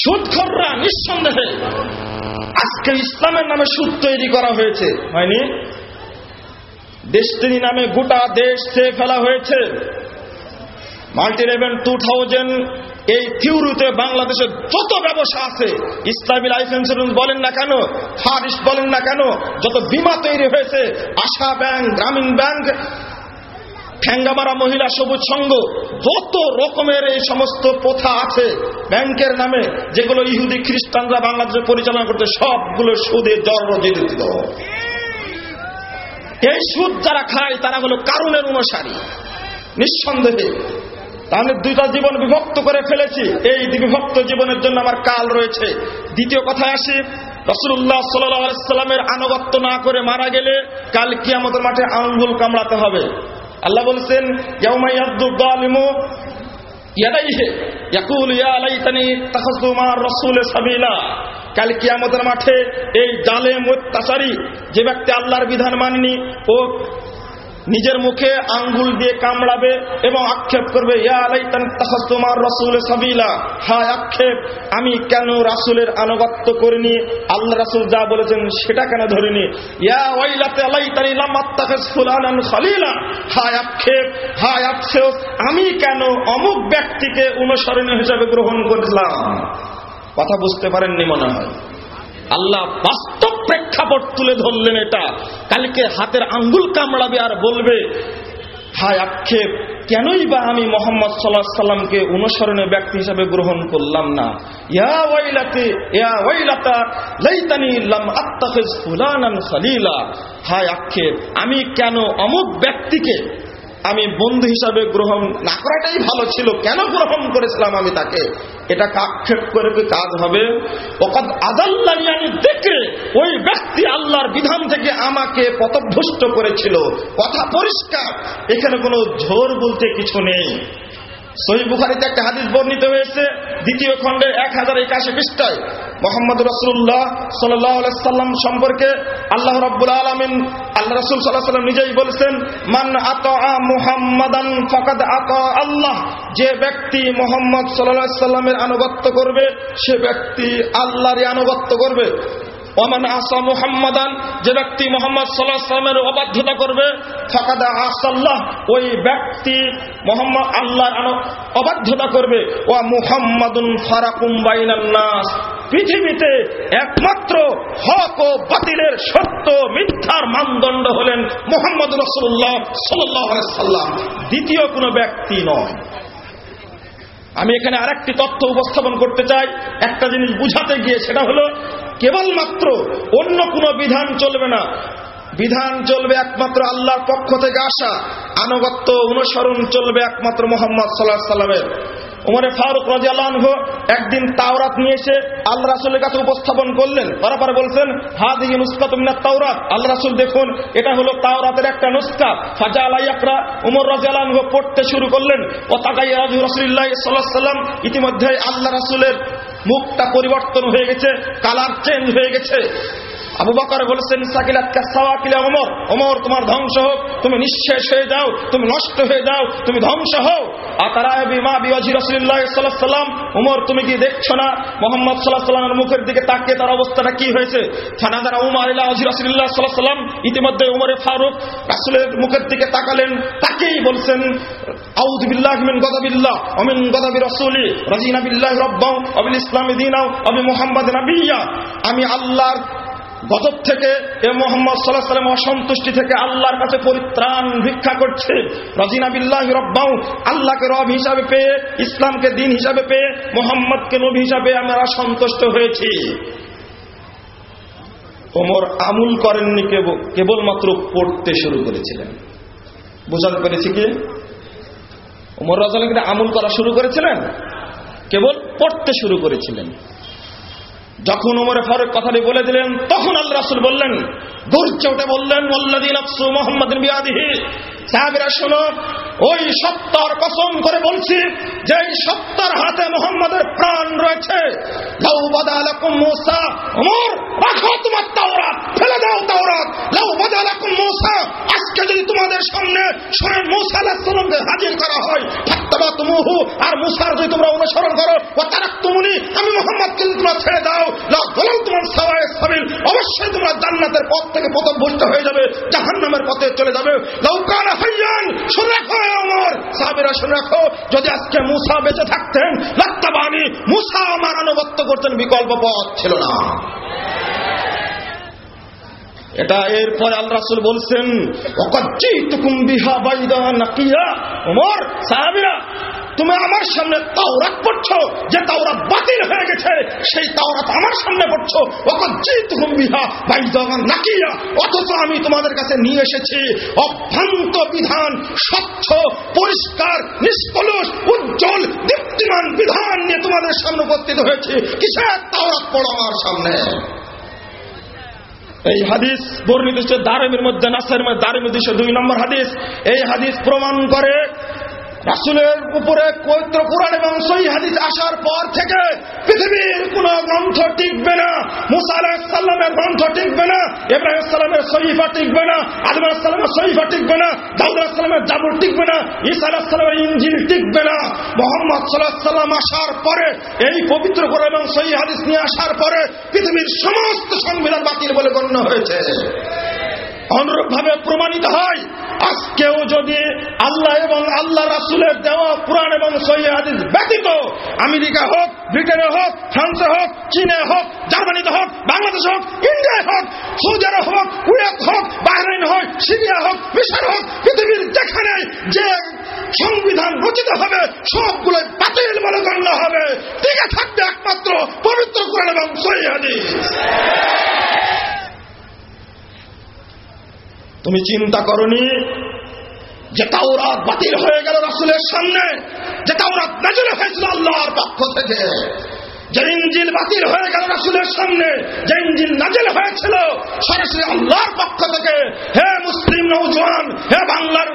সুদখোররা নিঃসন্দেহে। আজকে ইসলামের নামে সুদ তৈরি করা হয়েছে, হয়নি? ডেস্টিনি নামে গোটা দেশ চেয়ে ফেলা হয়েছে। মাল্টি লেভেল 2000 এই থিওরিতে বাংলাদেশের যত ব্যবসা আছে, ইসলামী লাইফ ইন্স্যুরেন্স বলেন না কেন, ফারিস্ট বলেন না কেন, যত বীমা তৈরি হয়েছে, আশা ব্যাংক, গ্রামীণ ব্যাংক, ঠ্যাঙ্গামারা মহিলা সবুজ সংঘ, যত রকমের এই সমস্ত প্রথা আছে ব্যাংকের নামে, যেগুলো ইহুদি খ্রিস্টানরা বাংলাদেশে পরিচালনা করতে, সবগুলো সুদে জর্জরিত। এই সুদ যারা খায় তারা হলো কারুনের অনুসারী নিঃসন্দেহে। তাহলে দুইটা জীবন বিভক্ত করে ফেলেছি। এই বিভক্ত জীবনের জন্য আমার কাল রয়েছে। দ্বিতীয় কথায় আসি, রাসূলুল্লাহ সাল্লাল্লাহু আলাইহি ওয়াসাল্লামের আনুগত্য না করে মারা গেলে কাল কিয়ামতের মাঠে আঙ্গুল কামড়াতে হবে। আল্লাহ বলছেন, ইয়াউমা ইয়াদ্দু যালিমু ইয়াদাইহি ইয়াকুলু ইয়া লাইতানি ইত্তাখাযতু মা'আর রাসূলি সাবিলা। কাল কিয়ামতের মাঠে এই জালেম অত্যাচারী যে ব্যক্তি আল্লাহর বিধান মানেনি, ও নিজের মুখে আঙ্গুল দিয়ে কামড়াবে এবং আক্ষেপ করবে, ইয়া লাইতানি ইত্তাখাযতু মা'আর রাসূলি সাবিলা। হায় আক্ষেপ, আমি কেন রাসূলের আনুগত্য করিনি, আল্লাহ রাসূল যা বলেছেন সেটা কেন ধরিনি। ইয়া ওয়াইলাতা লাইতানি লাম আত্তাখিজ ফুলানান খলিলা। হায় আক্ষেপ, হায় আফসোস, আমি কেন অমুক ব্যক্তিকে অনুসরণীয় হিসেবে গ্রহণ করলাম। কথা বুঝতে পারেননি মনে হয়। আল্লাহ বাস্তব প্রেক্ষাপট তুলে ধরলেন। এটা কালকে হাতের আঙ্গুল কামড়াবে আর বলবে, হায় আক্ষেপ, কেনই বা আমি মুহাম্মদ সাল্লাল্লাহু আলাইহি সাল্লামকে অনুসরণীয় ব্যক্তি হিসেবে গ্রহণ করলাম না। ইয়া ওয়াইলাতি ইয়া ওয়াইলাতা লাইতানি লাম আত্তাখিজ ফুলানান খলিলা। হায় আক্ষেপ, আমি কেন অমুক ব্যক্তিকে আমি বন্ধু হিসাবে গ্রহণ না করাটাই ভালো ছিল, কেন গ্রহণ করেছিলাম আমি তাকে। এটা আক্ষেপ করে কি কাজ হবে? ওয়াকাদ আযাল্লানি আনি যিকরি, ওই ব্যক্তি আল্লাহর বিধান থেকে আমাকে পথভ্রষ্ট করেছিল। কথা পরিষ্কার, এখানে কোনো ঝোর বলতে কিছু নেই। সহিহ বুখারীতে একটা হাদিস বর্ণিত হয়েছে, দ্বিতীয় খণ্ডে 1081 পৃষ্ঠায়, মুহাম্মদুর রাসূলুল্লাহ সাল্লাল্লাহু আলাইহি সাল্লাম সম্পর্কে আল্লাহ রাব্বুল আলামিন, আল্লাহ রাসূল সাল্লাল্লাহু আলাইহি সাল্লাম নিজেই বলেছেন, মান আতা মুহাম্মাদান ফাকাদ আতা আল্লাহ। যে ব্যক্তি মুহাম্মদ সাল্লাল্লাহু আলাইহি সাল্লামের আনুগত্য করবে সে ব্যক্তি আল্লাহরই আনুগত্য করবে। ওমান আসা মুহাম্মাদান, যে ব্যক্তি মুহাম্মদ সাল্লাল্লাহু আলাইহি ওয়াসাল্লামের অবাধ্যতা করবে, ফাকাদ আসাল্লাহ, ওই ব্যক্তি মুহাম্মদ আল্লাহর অবাধ্যতা করবে। ওয়া মুহাম্মাদুন ফারাকুম বাইনান নাস, পৃথিবীতে একমাত্র হক ও বাতিলের সত্য মিথ্যার মানদণ্ড হলেন মুহাম্মদুর রাসূলুল্লাহ সাল্লাল্লাহু আলাইহি ওয়াসাল্লাম, দ্বিতীয় কোনো ব্যক্তি নয়। আমি এখানে আরেকটি তথ্য উপস্থাপন করতে চাই, একটা জিনিস বুঝাতে গিয়ে, সেটা হলো কেবলমাত্র অন্য কোনো বিধান চলবে না। বিধান চলবে একমাত্র আল্লাহর পক্ষ থেকে আসা, আনুগত্য অনুসরণ চলবে একমাত্র মুহাম্মদ সাল্লাল্লাহু আলাইহি সাল্লামের। ওমর ফারুক রাদিয়াল্লাহু আনহু একদিন তাওরাত নিয়ে এসে আল্লাহ রাসূলের কাছে উপস্থাপন করলেন। তারপর বলছেন, হাদিহি নুসখাতুম মিনাত তাওরাত, আল্লাহ রাসূল দেখুন এটা হলো তাওরাতের একটা নুসখা। ফাজালা ইয়াকরা, ওমর রাদিয়াল্লাহু আনহু পড়তে শুরু করলেন। ও তাগায়্যারা রাসূলুল্লাহ সাল্লাল্লাহু আলাইহি সাল্লাম, ইতিমধ্যে আল্লাহ রাসূলের মুখটা পরিবর্তন হয়ে গেছে, কালার চেঞ্জ হয়ে গেছে। আবু বকর বলেছেন সাকিলাতকা সাওয়াকিলা ওমর, ওমর তোমার ধ্বংস হোক, তুমি নিঃশেষ হয়ে যাও, তুমি নষ্ট হয়ে যাও, তুমি ধ্বংস হও। আতারা বিমা বিওয়াজি রাসূলুল্লাহ সাল্লাল্লাহু আলাইহি ওয়াসাল্লাম, ওমর তুমি কি দেখছো না মুহাম্মদ সাল্লাল্লাহু আলাইহি ওয়াসাল্লামের মুখের দিকে তাকিয়ে তার অবস্থাটা কি হয়েছে? ফানাযারা উমর ইলা ওয়াজি রাসূলুল্লাহ সাল্লাল্লাহু আলাইহি ওয়াসাল্লাম, ইতিমধ্যে ওমরে ফারুক রাসূলের মুখের দিকে তাকালেন, তাকিয়েই বলছেন আউযু বিল্লাহি মিন গাযাবিল্লাহ ওয়া মিন গাযাবি রাসূলি রাজিনা বিল্লাহি রাব্বাও ওয়া বিল ইসলামি দীনাও ওয়া বি মুহাম্মাদিন নাবিয়্যা। আমি আল্লাহর গজব থেকে, এ মুহাম্মদ সাল্লাল্লাহু আলাইহি ওয়াসাল্লাম অসন্তুষ্টি থেকে আল্লাহর কাছে পরিত্রাণ ভিক্ষা করছে। রাজিনা বিল্লাহি রাব্বাও, আল্লাহকে রব হিসাবে পেয়ে, ইসলামকে দিন হিসাবে পেয়ে, মুহাম্মদকে নবী হিসাবে আমরা সন্তুষ্ট হয়েছি। ওমর আমল করেননি, কেবলমাত্র পড়তে শুরু করেছিলেন। বোঝাতে পেরেছি কি? ওমর রাদিয়াল্লাহু আনহু আমল করা শুরু করেছিলেন, কেবল পড়তে শুরু করেছিলেন। যখন ওমরে ফারুক কথাটি বলে দিলেন, তখন আল্লাহ রাসূল বললেন, গর্জে উঠে বললেন, ওয়াল্লাযী নাফসু মুহাম্মাদিন বিয়াদিহি, সাহাবীরা শোনো, ওই সত্তার কসম করে বলছি যে এই সত্তার হাতে মুহাম্মাদের প্রাণ রয়েছে। লাউ বাদালাকুম মূসা, ওমর রাখো তোমার তাওরাত, ফেলে দাও তাওরাত। লাউ বাদালাকুম মূসা, আজকে যদি তোমাদের সামনে স্বয়ং মূসা আলাইহিস সালামকে হাজির করা হয়, ফাত্তাবাতুমুহু, আর মূসার যদি তোমরা অনুসরণ করো, ওয়া তারাকতুমুনি, আমি মুহাম্মদকে যদি তোমরা ছেড়ে দাও, লা যালালতুম সাওয়ায়ে সাবিল, অবশ্যই তোমরা জান্নাতের পথ থেকে পথভ্রষ্ট হয়ে যাবে, জাহান্নামের পথে চলে যাবে। লাউ কানা হাইয়ান, শুনে রাখো ওমর, সাহাবীরা শুনে রাখো, যদি আজকে মূসা বেঁচে থাকতেন, লাত্তাবানি, মূসা আমার আনুগত্য করতেন, বিকল্প পথ ছিল না। এটা এরপরে আল্লাহ রাসূল বলছেন, ওয়াকাদ জিতুকুম বিহা বাইদা নাকিয়া, ওমর, সাহাবীরা তুমি আমার সামনে তাওরাত পড়ছো, যে তাওরাত বাতিল হয়ে গেছে, সেই তাওরাত আমার সামনে পড়ছো। ওয়াকাদ জিতুকুম বিহা বাইদা নাকিয়া, অথচ আমি তোমাদের কাছে নিয়ে এসেছি অভ্রান্ত বিধান, স্বচ্ছ, পরিষ্কার, নিষ্কলুষ, উজ্জ্বল, দীপ্তিমান বিধান নিয়ে তোমাদের সামনে উপস্থিত হয়েছে। কিসের তাওরাত পড়ো আমার সামনে? এই হাদিস বর্ণিত হচ্ছে দারিমির মধ্যে, নাসাইর মধ্যে, দারিমি 202 নম্বর হাদিস। এই হাদিস প্রমাণ করে রাসূলের উপরে পবিত্র কুরআন এবং সহিহ হাদিস আসার পর থেকে পৃথিবীর কোন গ্রন্থ টিকবে না। মুসা আলাইহিস সালামের গ্রন্থ টিকবে না, ইব্রাহিম আলাইহিস সালামের সহিফা টিকবে না, আদম আলাইহিস সালামের সহিফা টিকবে না, দাউদ আলাইহিস সালামের জাবুর টিকবে না, ঈসা আলাইহিস সালামের ইনজিল টিকবে না। মুহাম্মদ সাল্লাল্লাহু আলাইহি সাল্লাম আসার পরে, এই পবিত্র কুরআন এবং সহিহ হাদিস নিয়ে আসার পরে পৃথিবীর সমস্ত সংবিধান বাতিল বলে গণ্য হয়েছে। অনুরূপভাবে প্রমাণিত হয়, আজকেও যদি আল্লাহ এবং আল্লাহ রাসূলের দেওয়া কুরআন এবং সহিহ হাদিস ব্যতীত আমেরিকা হোক, ব্রিটেনে হোক, ফ্রান্সে হোক, চীনে হোক, জার্মানিতে হোক, বাংলাদেশ হোক, ইন্ডিয়ায় হোক, সৌদি আরব হোক, কুয়েত হোক, বাহরাইন হোক, সিরিয়া হোক, মিশর হোক, পৃথিবীর যেখানে যে সংবিধান রচিত হবে সবগুলো বাতিল বলে গণ্য হবে। টিকে থাকবে একমাত্র পবিত্র কুরআন এবং সহিহ হাদিস। তুমি চিন্তা করনি যে তাওরাত বাতিল হয়ে গেল রাসূলের সামনে, যে তাওরাত নাযিল হয়েছিল আল্লাহর পক্ষ থেকে, যে ইনজিল বাতিল হয়ে গেল রাসূলের সামনে, যে ইনজিল নাযিল হয়েছিল সরাসরি আল্লাহর পক্ষ থেকে। হে মুসলিম নওজোয়ান, হে বাংলার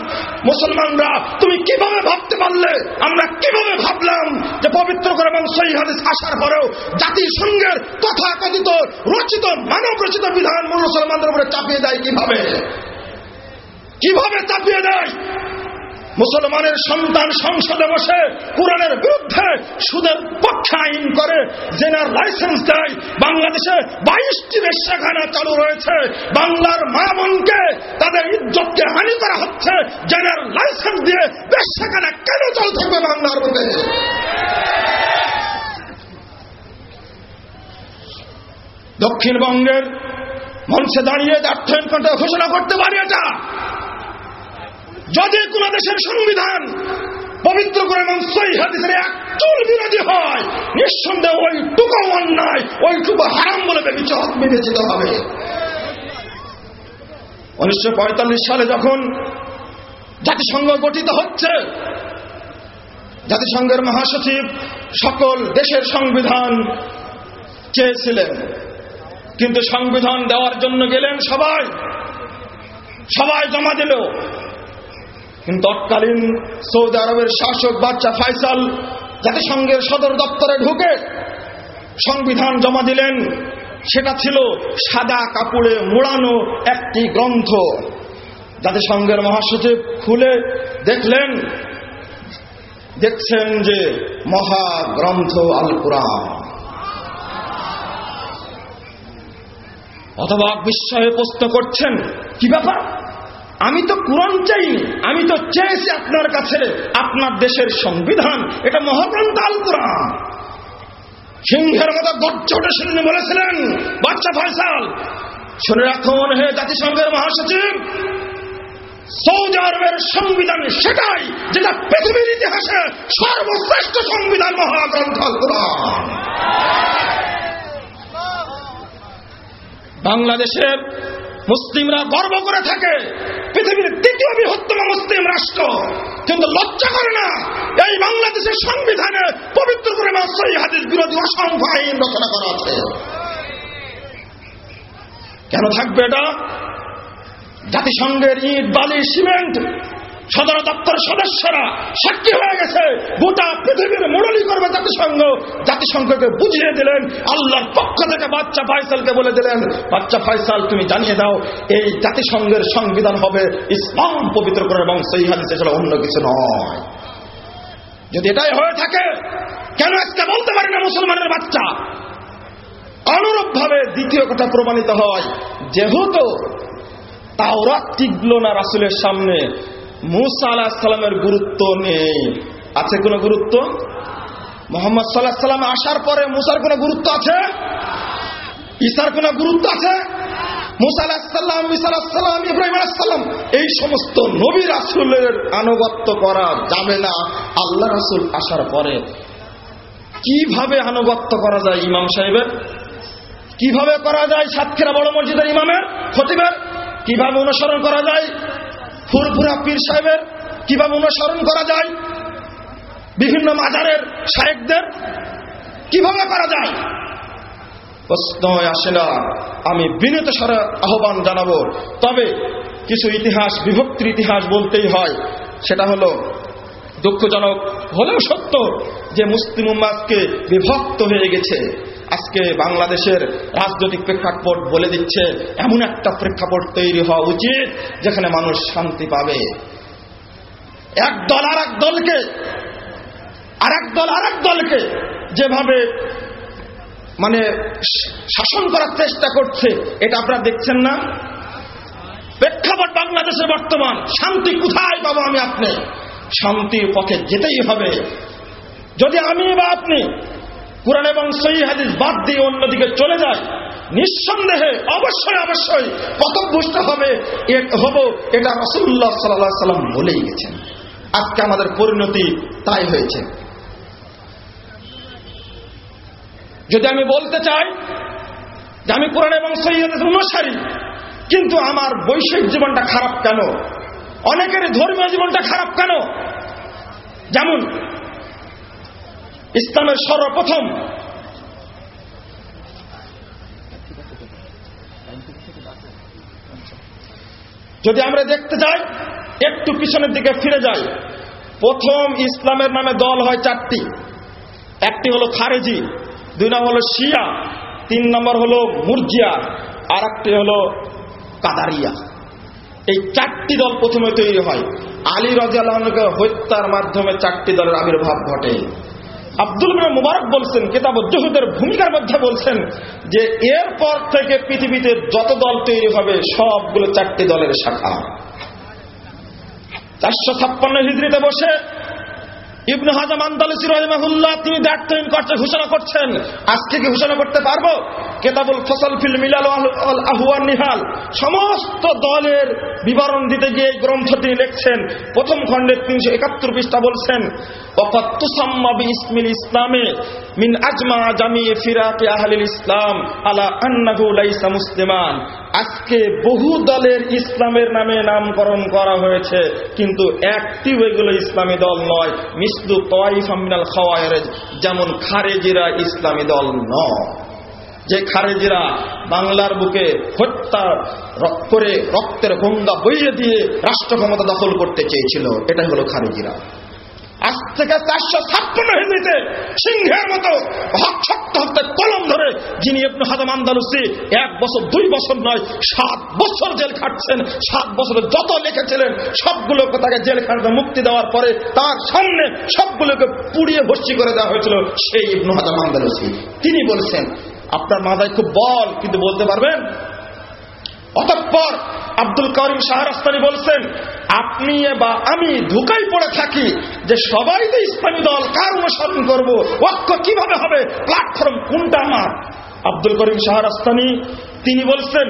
মুসলমানরা, তুমি কিভাবে ভাবতে পারলে, আমরা কিভাবে ভাবলাম যে পবিত্র কোরআন এবং সহিহ হাদিস আসার পরেও জাতিসংঘের তথাকথিত রচিত মানব রচিত বিধান মুসলমানদের উপরে চাপিয়ে দেয়? কিভাবে চাপিয়ে দেয়? মুসলমানের সন্তান সংসদে বসে কোরআনের বিরুদ্ধে সুদের পক্ষে আইন করে, জেনার লাইসেন্স দেয়। বাংলাদেশে 22টি বেশ্যাখানা চালু রয়েছে, বাংলার মা বোনকে, তাদের ইজ্জতকে হানি করা হচ্ছে। জেনার লাইসেন্স দিয়ে বেশ্যাখানা কেন চালু থাকবে বাংলার মধ্যে? দক্ষিণবঙ্গের মঞ্চে দাঁড়িয়ে অর্থায়ন করতে ঘোষণা করতে পারি, এটা যদি কোন দেশের সংবিধান পবিত্র কোরআন এবং সহিহ হাদিসের এক চুল বিরোধী হয়, নিঃসন্দেহে ওইটুকু অন্যায়, ওইটুকু হারাম বলে বিবেচিত হবে। 1945 সালে যখন জাতিসংঘ গঠিত হচ্ছে, জাতিসংঘের মহাসচিব সকল দেশের সংবিধান চেয়েছিলেন, কিন্তু সংবিধান দেওয়ার জন্য গেলেন সবাই জমা দিল। কিন্তু তৎকালীন সৌদি আরবের শাসক বাদশা ফয়সাল জাতিসংঘের সদর দপ্তরে ঢুকে সংবিধান জমা দিলেন। সেটা ছিল সাদা কাপড়ে মোড়ানো একটি গ্রন্থ। জাতিসংঘের মহাসচিব খুলে দেখছেন যে মহাগ্রন্থ আল কুরআন। অথবা বিস্ময়ে প্রশ্ন করছেন, কি ব্যাপার, আমি তো কুরআন চাইনি, আমি তো চেয়েছি আপনার কাছে আপনার দেশের সংবিধান, এটা মহাগ্রন্থ আল কুরআন। সিংহের মতো গর্জে উঠে শুনে বলেছিলেন বাদশা ফয়সাল, শুনে রাখুন হে জাতিসংঘের মহাসচিব, সৌদি আরবের সংবিধান সেটাই যেটা পৃথিবীর ইতিহাসে সর্বশ্রেষ্ঠ সংবিধান, মহাগ্রন্থ আল কুরআন। বাংলাদেশের মুসলিমরা গর্ব করে থাকে পৃথিবীর দ্বিতীয় বৃহত্তম মুসলিম রাষ্ট্র, কিন্তু লজ্জা করে না এই বাংলাদেশের সংবিধানে পবিত্র কোরআন সহিহ হাদিস বিরোধী অসংখ্য আইন রচনা করা আছে। কেন থাকবে এটা? জাতিসংঘের ইট বালি সিমেন্ট সদর দপ্তর সদস্যরা সাক্ষী হয়ে গেছে, গোটা পৃথিবীর মোড়লি করবে জাতিসংঘ। জাতিসংঘকে বুঝিয়ে দিলেন, আল্লাহর পক্ষ থেকে বাদশা ফয়সালকে বলে দিলেন, বাদশা ফয়সাল তুমি জানিয়ে দাও এই জাতিসংঘের সংবিধান হবে ইসলাম পবিত্র করে এবং সহিহ হাদিস ছাড়া অন্য কিছু নয়। যদি এটাই হয়ে থাকে কেন আজকে বলতে পারি না মুসলমানের বাচ্চা? অনুরূপ ভাবে দ্বিতীয় কথা প্রমাণিত হয়, যেহেতু তাওরাত টিকলো না রাসূলের সামনে, মুসা আলাইহিস সালামের গুরুত্ব নেই। আছে কোন গুরুত্ব? মুহাম্মদ সাল্লাল্লাহু আলাইহি সাল্লাম আসার পরে মুসার কোন গুরুত্ব আছে? ঈসার কোন গুরুত্ব আছে? মুসা আলাইহিস সালাম, ঈসা আলাইহিস সালাম, ইব্রাহিম আলাইহিস সালাম, এই সমস্ত নবী রাসূলের আনুগত্য করা যাবে না আল্লাহ রাসূল আসার পরে। কিভাবে আনুগত্য করা যায় ইমাম সাহেবের? কিভাবে করা যায় সাতক্ষীরা বড় মসজিদের ইমামের, খতিবের? কিভাবে অনুসরণ করা যায় ফুরফুরা পীর সাহেবের? কিভাবে অনুসরণ করা যায় বিভিন্ন মাজারের শায়েখদের? কিভাবে করা যায়? প্রশ্ন আসে না। আমি বিনীত স্বরে আহ্বান জানাবো, তবে কিছু ইতিহাস, বিভক্তির ইতিহাস বলতেই হয়। সেটা হলো দুঃখজনক হলেও সত্য যে মুসলিম উম্মাহ আজকে বিভক্ত হয়ে গেছে। আজকে বাংলাদেশের রাজনৈতিক প্রেক্ষাপট বলে দিচ্ছে এমন একটা প্রেক্ষাপট তৈরি হওয়া উচিত যেখানে মানুষ শান্তি পাবে। এক দল আর এক দলকে যেভাবে শাসন করার চেষ্টা করছে, এটা আপনারা দেখছেন না? প্রেক্ষাপট বাংলাদেশে বর্তমান। শান্তি কোথায় পাবো আমি আপনি? শান্তির পথে যেতেই হবে। যদি আমি বা আপনি কুরআন এবং সহিহ হাদিস বাদ দিয়ে অন্যদিকে চলে যায়, নিঃসন্দেহে অবশ্যই পথভ্রষ্ট হবে। এটা রাসূলুল্লাহ সাল্লাল্লাহু আলাইহি সাল্লাম বলেই গেছেন। আজকে আমাদের পরিণতি তাই হয়েছে। যদি আমি বলতে চাই যে আমি কুরআন এবং সহিহ হাদিস অনুসারী, কিন্তু আমার বৈষয়িক জীবনটা খারাপ কেন? অনেকের ধর্মীয় জীবনটা খারাপ কেন? যেমন ইসলামের সর্বপ্রথম যদি আমরা দেখতে যাই, একটু পিছনের দিকে ফিরে যাই, প্রথম ইসলামের নামে দল হয় চারটি। একটি হলো খারেজি, 2 নম্বর হলো শিয়া, 3 নম্বর হলো মুরজিয়া, আর একটি হলো কাদারিয়া। এই 4টি দল প্রথমে তৈরি হয়। আলী রাদিয়াল্লাহু আনহুকে হত্যার মাধ্যমে 4টি দলের আবির্ভাব ঘটে। আব্দুল ইবনে মুবারক বলছেন, কিতাবুজ জুহুদের ভূমিকার মধ্যে বলছেন যে এরপর থেকে পৃথিবীতে যত দল তৈরি হবে সবগুলো 4টি দলের শাখা। 456 হিজরিতে বসে ইবনে হাজাম আন্দালুসি রাহিমাহুল্লাহ তিনি দায়িত্বহীন ঘোষণা করছেন। আজকে কি ঘোষণা করতে পারবো? কিতাবুল ফসল ফিল মিলাল ওয়াল আহওয়ান নিহাল, সমস্ত দলের বিবরণ দিতে গিয়ে এই গ্রন্থ তিনি লিখছেন। প্রথম খণ্ডের 371 পৃষ্ঠা বলছেন, ওয়াকাত তুসাম্মা বিইসমিল ইসলামে মিন আজমা জামি ফিরাকি আহলিল ইসলাম আলা আন্নাহু লাইসা মুসলিমান। আজকে বহু দলের ইসলামের নামে নামকরণ করা হয়েছে, কিন্তু একটি এগুলো ইসলামী দল নয়। মিসলু তাইফা মিনাল খাওয়ারিজ, যেমন খারেজিরা ইসলামী দল নয়। যে খারেজিরা বাংলার বুকে হত্যা করে রক্তের গঙ্গা বইয়ে দিয়ে রাষ্ট্র ক্ষমতা দখল করতে চেয়েছিল, এটাই হলো খারেজিরা। আজ থেকে 456 হিজরিতে সিংহের মতো শক্ত হতে কলম ধরে যিনি ইবনে হাজাম আন্দালুসি 1 বছর 2 বছর নয় 7 বছর জেল খাটছেন, 7 বছরে যত লিখেছিলেন সবগুলোকে তাকে জেল খাটতে মুক্তি দেওয়ার পরে তার সামনে সবগুলোকে পুড়িয়ে ভস্মী করে দেওয়া হয়েছিল সেই ইবনে হাজাম আন্দালুসি। তিনি বলছেন, আপনার মাথায় খুব বল কিন্তু বলতে পারবেন? অতঃপর আব্দুল করিম শাহরাস্তানি বলছেন, আপনি বা আমি ধোঁকায় পড়ে থাকি যে সবাই তো ইসলামী দল, কার অনুসরণ করবো, ঐক্য কিভাবে হবে, প্ল্যাটফর্ম কোনটা আমার? আব্দুল করিম শাহরাস্তানি তিনি বলছেন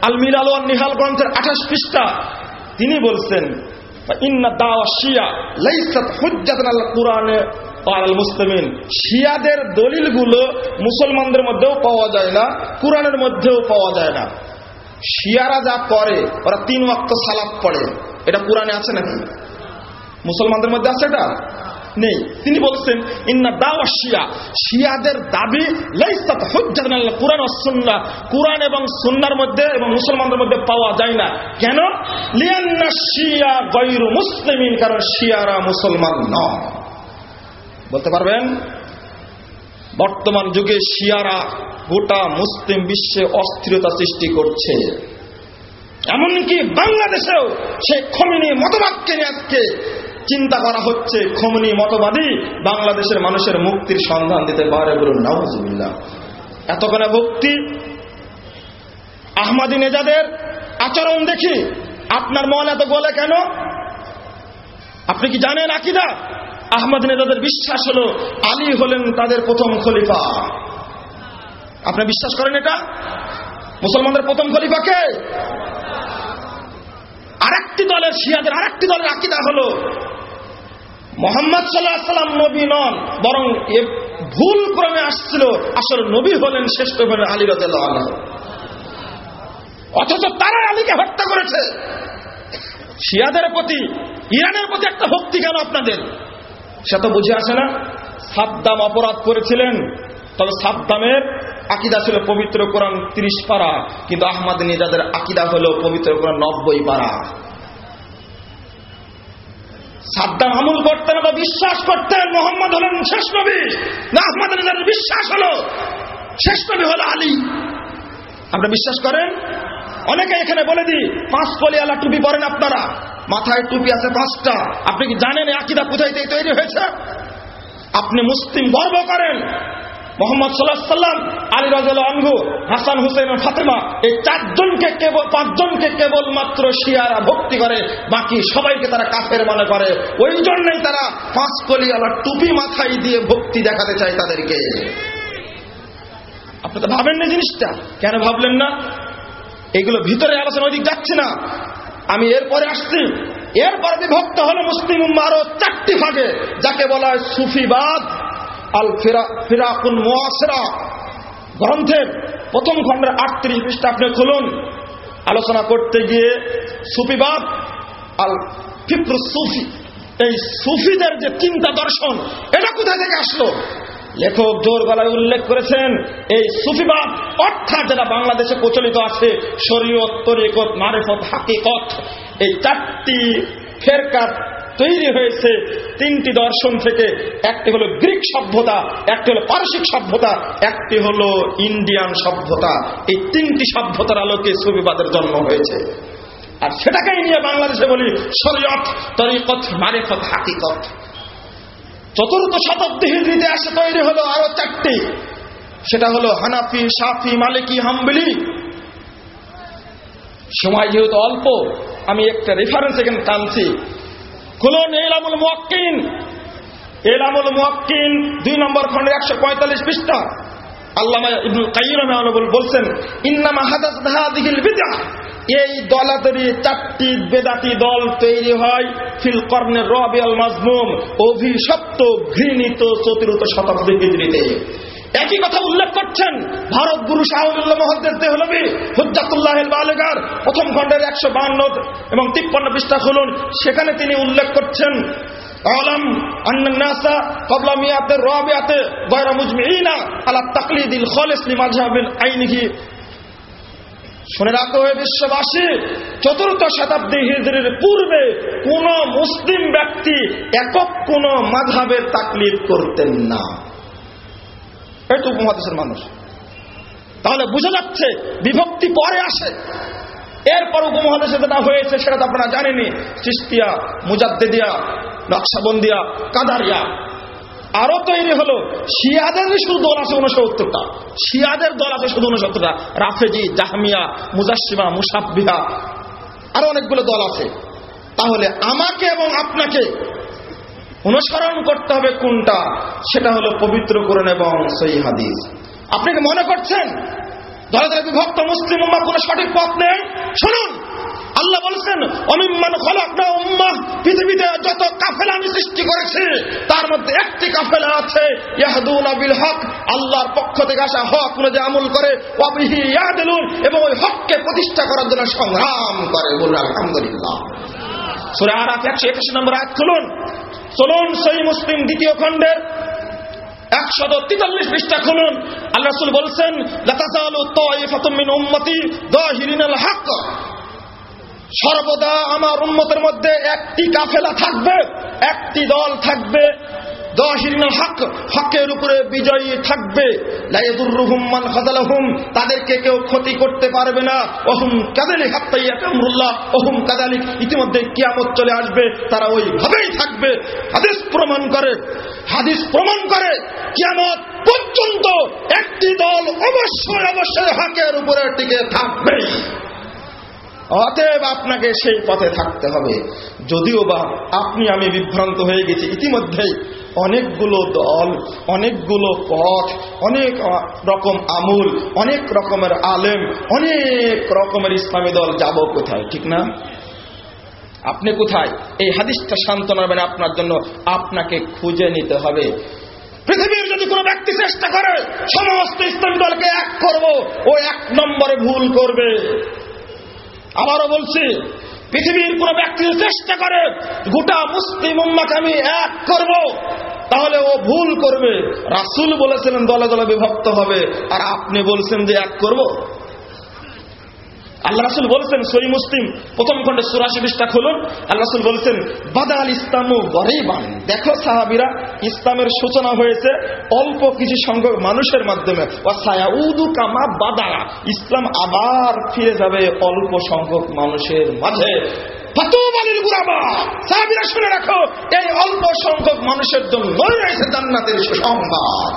আল মিলাল ওয়ান নিহাল গ্রন্থের 28 পৃষ্ঠা, তিনি বলছেন ইন্না দাওয়া শিয়া লাইসাত হুজ্জাতান আল কুরআনে ওয়া আল মুসলিমিন, শিয়াদের দলিলগুলো মুসলমানদের মধ্যেও পাওয়া যায় না, কুরআনের মধ্যেও পাওয়া যায় না। শিয়ারা যা করে, ওরা 3 ওয়াক্ত সালাত পড়ে, এটা কুরআনে আছে নাকি? মুসলমানদের মধ্যে আছে? এটা নেই। তিনি বলছেন ইন্না দাওয়া শিয়া, শিয়াদের দাবি লাইসাত হুজ্জাতান আল কুরআন ওয়াস সুন্নাহ, কুরআন এবং সুন্নাহর মধ্যে এবং মুসলমানদের মধ্যে পাওয়া যায় না। কেন? লিআন্না শিয়া গায়রু মুসলিমিন, কারণ শিয়ারা মুসলমান নয়। বলতে পারবেন? বর্তমান যুগে শিয়ারা গোটা মুসলিম বিশ্বে অস্থিরতা সৃষ্টি করছে। এমনকি বাংলাদেশেও সেই খোমেনি মতবাদকে নিয়ে আজকে চিন্তা করা হচ্ছে, খোমেনি মতবাদী বাংলাদেশের মানুষের মুক্তির সন্ধান দিতে পারে। বলুন নাউজুবিল্লাহ। এতক্ষণে ভক্তি আহমদী নেজাদের আচরণ দেখি আপনার মন এত গলে কেন? আপনি কি জানেন আকীদা? আহমদী নেজাদের বিশ্বাস হলো আলী হলেন তাদের প্রথম খলিফা। আপনি বিশ্বাস করেন এটা? মুসলমানদের প্রথম খলিফা কে? আরেকটি দলের শিয়াদের আরেকটি দলের আকীদা হলো মুহাম্মদ সাল্লাল্লাহু আলাইহি ওয়াসাল্লাম নবী নন, বরং ভুল ক্রমে আসছিল, আসলে নবী হলেন শ্রেষ্ঠ হলেন আলী রাদিয়াল্লাহু আনহু। অথচ তারা আলীকে হত্যা করেছে। শিয়াদের প্রতি, ইরানের প্রতি একটা ভক্তি কেন আপনাদের? সে তো বুঝে আসে না। সাদ্দাম অপরাধ করেছিলেন, তবে সাদ্দামের আকীদা ছিল পবিত্র কোরআন 30 পারা, কিন্তু আহমদী নেজাদের আকীদা হলো পবিত্র কোরআন 90 পারা। সাদ্দাম আমল করতেন বা বিশ্বাস করতেন মুহাম্মদ হলেন শেষ নবী, না আহমদী নেজাদের বিশ্বাস হলো শেষ নবী হলো আলী। আপনি বিশ্বাস করেন? অনেকে এখানে বলে দিই 5 কলিওয়ালা টুপি পরেন আপনারা, মাথায় টুপি আছে 5টা। আপনি কি জানেন এই আকীদা কোথায় থেকে তৈরি হয়েছে? আপনি মুসলিম গর্ব করেন মুহাম্মদ সাল্লাল্লাহু আলাইহি ওয়াসাল্লাম, আলী রাদিয়াল্লাহু আনহু, হাসান হুসাইন ও ফাতেমা, এই 5জনকে কেবল মাত্র শিয়ারা ভক্তি করে, বাকি সবাইকে তারা কাফের মনে করে। ওই জন্যই তারা 5 কলিওয়ালা টুপি মাথায় দিয়ে ভক্তি দেখাতে চায় তাদেরকে। আপনি তো ভাবেন না জিনিসটা? কেন ভাবলেন না? এগুলো ভিতরে আলোচনা ওইদিক যাচ্ছে না, আমি এরপরে আসছি। এরপরে বিভক্ত হলো মুসলিম উম্মাহ আরো 4টি ভাগে, যাকে বলা হয় সুফিবাদ। আল ফিরাকুন মুআসিরা গ্রন্থের প্রথম খণ্ডের 38 পৃষ্ঠা আপনি খুলুন। আলোচনা করতে গিয়ে সুফিবাদ, আল ফিকরু সুফি, এই সুফিদের যে চিন্তা দর্শন, এটা কোথা থেকে আসলো? লেখক জোর গলায় উল্লেখ করেছেন এই সুফিবাদ অর্থাৎ যেটা বাংলাদেশে প্রচলিত আছে শরীয়ত, তরিকত, মারিফত, হাকিকত, এই 4টি ফেরকা তৈরি হয়েছে 3টি দর্শন থেকে। একটি হলো গ্রিক সভ্যতা, একটি হলো পারসিক সভ্যতা, একটি হলো ইন্ডিয়ান সভ্যতা। এই 3টি সভ্যতার আলোকে সুফিবাদের জন্ম হয়েছে। আর সেটাকেই নিয়ে বাংলাদেশে বলি শরীয়ত, তরিকত, মারিফত, হাকিকত। 4th শতাব্দী হিজরিতে আসে তৈরি হলো আরো 4টি, সেটা হলো হানাফি, শাফি, মালিকি, হাম্বলি। সময় যেহেতু অল্প, আমি একটা রেফারেন্স এখানে টানছি। খুলুন ইলামুল মুওয়াক্কিন। ইলামুল মুওয়াক্কিন 2 নম্বর খণ্ডের 145 পৃষ্ঠা। আল্লামা ইবনুল কাইয়িম রাহিমাহুল্লাহ বলছেন ইন্নামা হাদাসাত হাযিহিল বিদআ, এই দলাদলি 4টি বেদাতি দল তৈরি হয় ফিল কর্নের রাবিউল মাজমুম, অভিশপ্ত ঘৃণিত 4th শতাব্দী হিজরিতে। একই কথা উল্লেখ করছেন ভারত গুরু শাহুল্লাহ মুহাদ্দিস দেহলভী হুজ্জাতুল্লাহিল বালিগার প্রথম খণ্ডের 152 এবং 53 পৃষ্ঠা খুলুন। সেখানে তিনি উল্লেখ করছেন আলাম আন্নান নাসা ক্বাবলা মিয়াতের রাবিআতে গায়রা মুজমিঈনা আলা তাকলিদিল খালিস লিমাযহাবিল আইনিহি শুনে রাখো হে বিশ্ববাসী, ৪র্থ শতাব্দী হিজরির পূর্বে কোন মুসলিম ব্যক্তি একক কোন মাযহাবের তাকলিদ করতেন না। এটা উপমহাদেশের মানুষ। তাহলে বোঝা যাচ্ছে বিভক্তি পরে আসে। এরপর উপমহাদেশে যেটা হয়েছে সেটা তো আপনারা জানেনই, চিশতিয়া, মুজাদ্দিদিয়া, নকশবন্দিয়া, কাদারিয়া। আরো তৈরি হলো শিয়াদের শুধু দল আছে 69টা, শিয়াদের দল আছে শুধু 69টা, রাফেজি, জাহমিয়া, মুজাসসিমা, মুসাব্বিহা, আরো অনেকগুলো দল আছে। তাহলে আমাকে এবং আপনাকে অনুসরণ করতে হবে কোনটা? সেটা হলো পবিত্র কোরআন এবং সহিহ হাদিস। আপনি কি মনে করছেন দলে দলে বিভক্ত মুসলিম উম্মাহ কোন সঠিক পথ নেই? শুনুন, আল্লাহ বলছেন অমিম্মান খালাকনা উম্মাহ, পৃথিবীতে যত কাফেলা আমি সৃষ্টি করেছি তার মধ্যে একটি কাফেলা আছে ইয়াহদুনা বিল হক, আল্লাহর পক্ষ থেকে আসা হক অনুযায়ী আমল করে, ওয়া বিহি ইয়াদিলুন, এবং ওই হককে প্রতিষ্ঠা করার জন্য সংগ্রাম করে। বলুন আলহামদুলিল্লাহ। সূরা আরাফ 181 নম্বর আয়াত খুলুন। চলুন সহিহ মুসলিম 2য় খণ্ডের 143 পৃষ্ঠা খুলুন। আল্লাহ রাসূল বলছেন লা তাযালু তায়িফাতুম মিন উম্মতি যাহিরিনাল হক, সর্বদা আমার উম্মতের মধ্যে একটি কাফেলা থাকবে, একটি দল থাকবে, যাহিরিনাল হক, হকের উপরে বিজয়ী থাকবে। লা ইয়াদুররুহুম মান খাযালাহুম, তাদেরকে কেউ ক্ষতি করতে পারবে না। ওহুম কাযালিক হাত্তা ইয়াকামুল্লাহ, ওহুম কাযালিক, ইতিমধ্যে কিয়ামত চলে আসবে, তারা ওইভাবেই থাকবে। হাদিস প্রমাণ করে কিয়ামত পর্যন্ত একটি দল অবশ্যই অবশ্যই হকের উপরে টিকে থাকবে। অতএব আপনাকে সেই পথে থাকতে হবে। যদিও বা আপনি আমি বিভ্রান্ত হয়ে গেছি ইতিমধ্যেই, অনেকগুলো দল, অনেকগুলো পথ, অনেক রকম আমূল, অনেক রকমের আলেম, অনেক রকমের ইসলামী দল, যাব কোথায়? ঠিক না? আপনি কোথায়? এই হাদিসটা সান্ত্বনা মানে আপনার জন্য আপনাকে খুঁজে নিতে হবে। পৃথিবীর যদি কোনো ব্যক্তি চেষ্টা করে সমস্ত ইসলামী দলকে এক করব, ও 1 নম্বরে ভুল করবে। আবারও বলছি, পৃথিবীর কোন ব্যক্তি চেষ্টা করে গোটা মুসলিম উম্মাহকে আমি এক করব, তাহলে ও ভুল করবে। রাসূল বলেছিলেন দলে দলে বিভক্ত হবে, আর আপনি বলছেন যে এক করব। আল্লাহ রাসূল বলেছেন সহিহ মুসলিম 1ম খণ্ডে 84 পৃষ্ঠা খুলুন। আল্লাহ রাসূল বলেছেন বাদাল ইসলামু গরীবান, দেখো সাহাবীরা, ইসলামের সূচনা হয়েছে অল্প কিছু সংখ্যক মানুষের মাধ্যমে, ওয়া সায়াউদু কামা বাদারা, ইসলাম আবার ফিরে যাবে অল্প সংখ্যক মানুষের মাঝে। ফাতুবালিল গুরাবা, সাহাবীরা শুনে রাখো, এই অল্প সংখ্যক মানুষের জন্য রয়েছে জান্নাতের সুসংবাদ।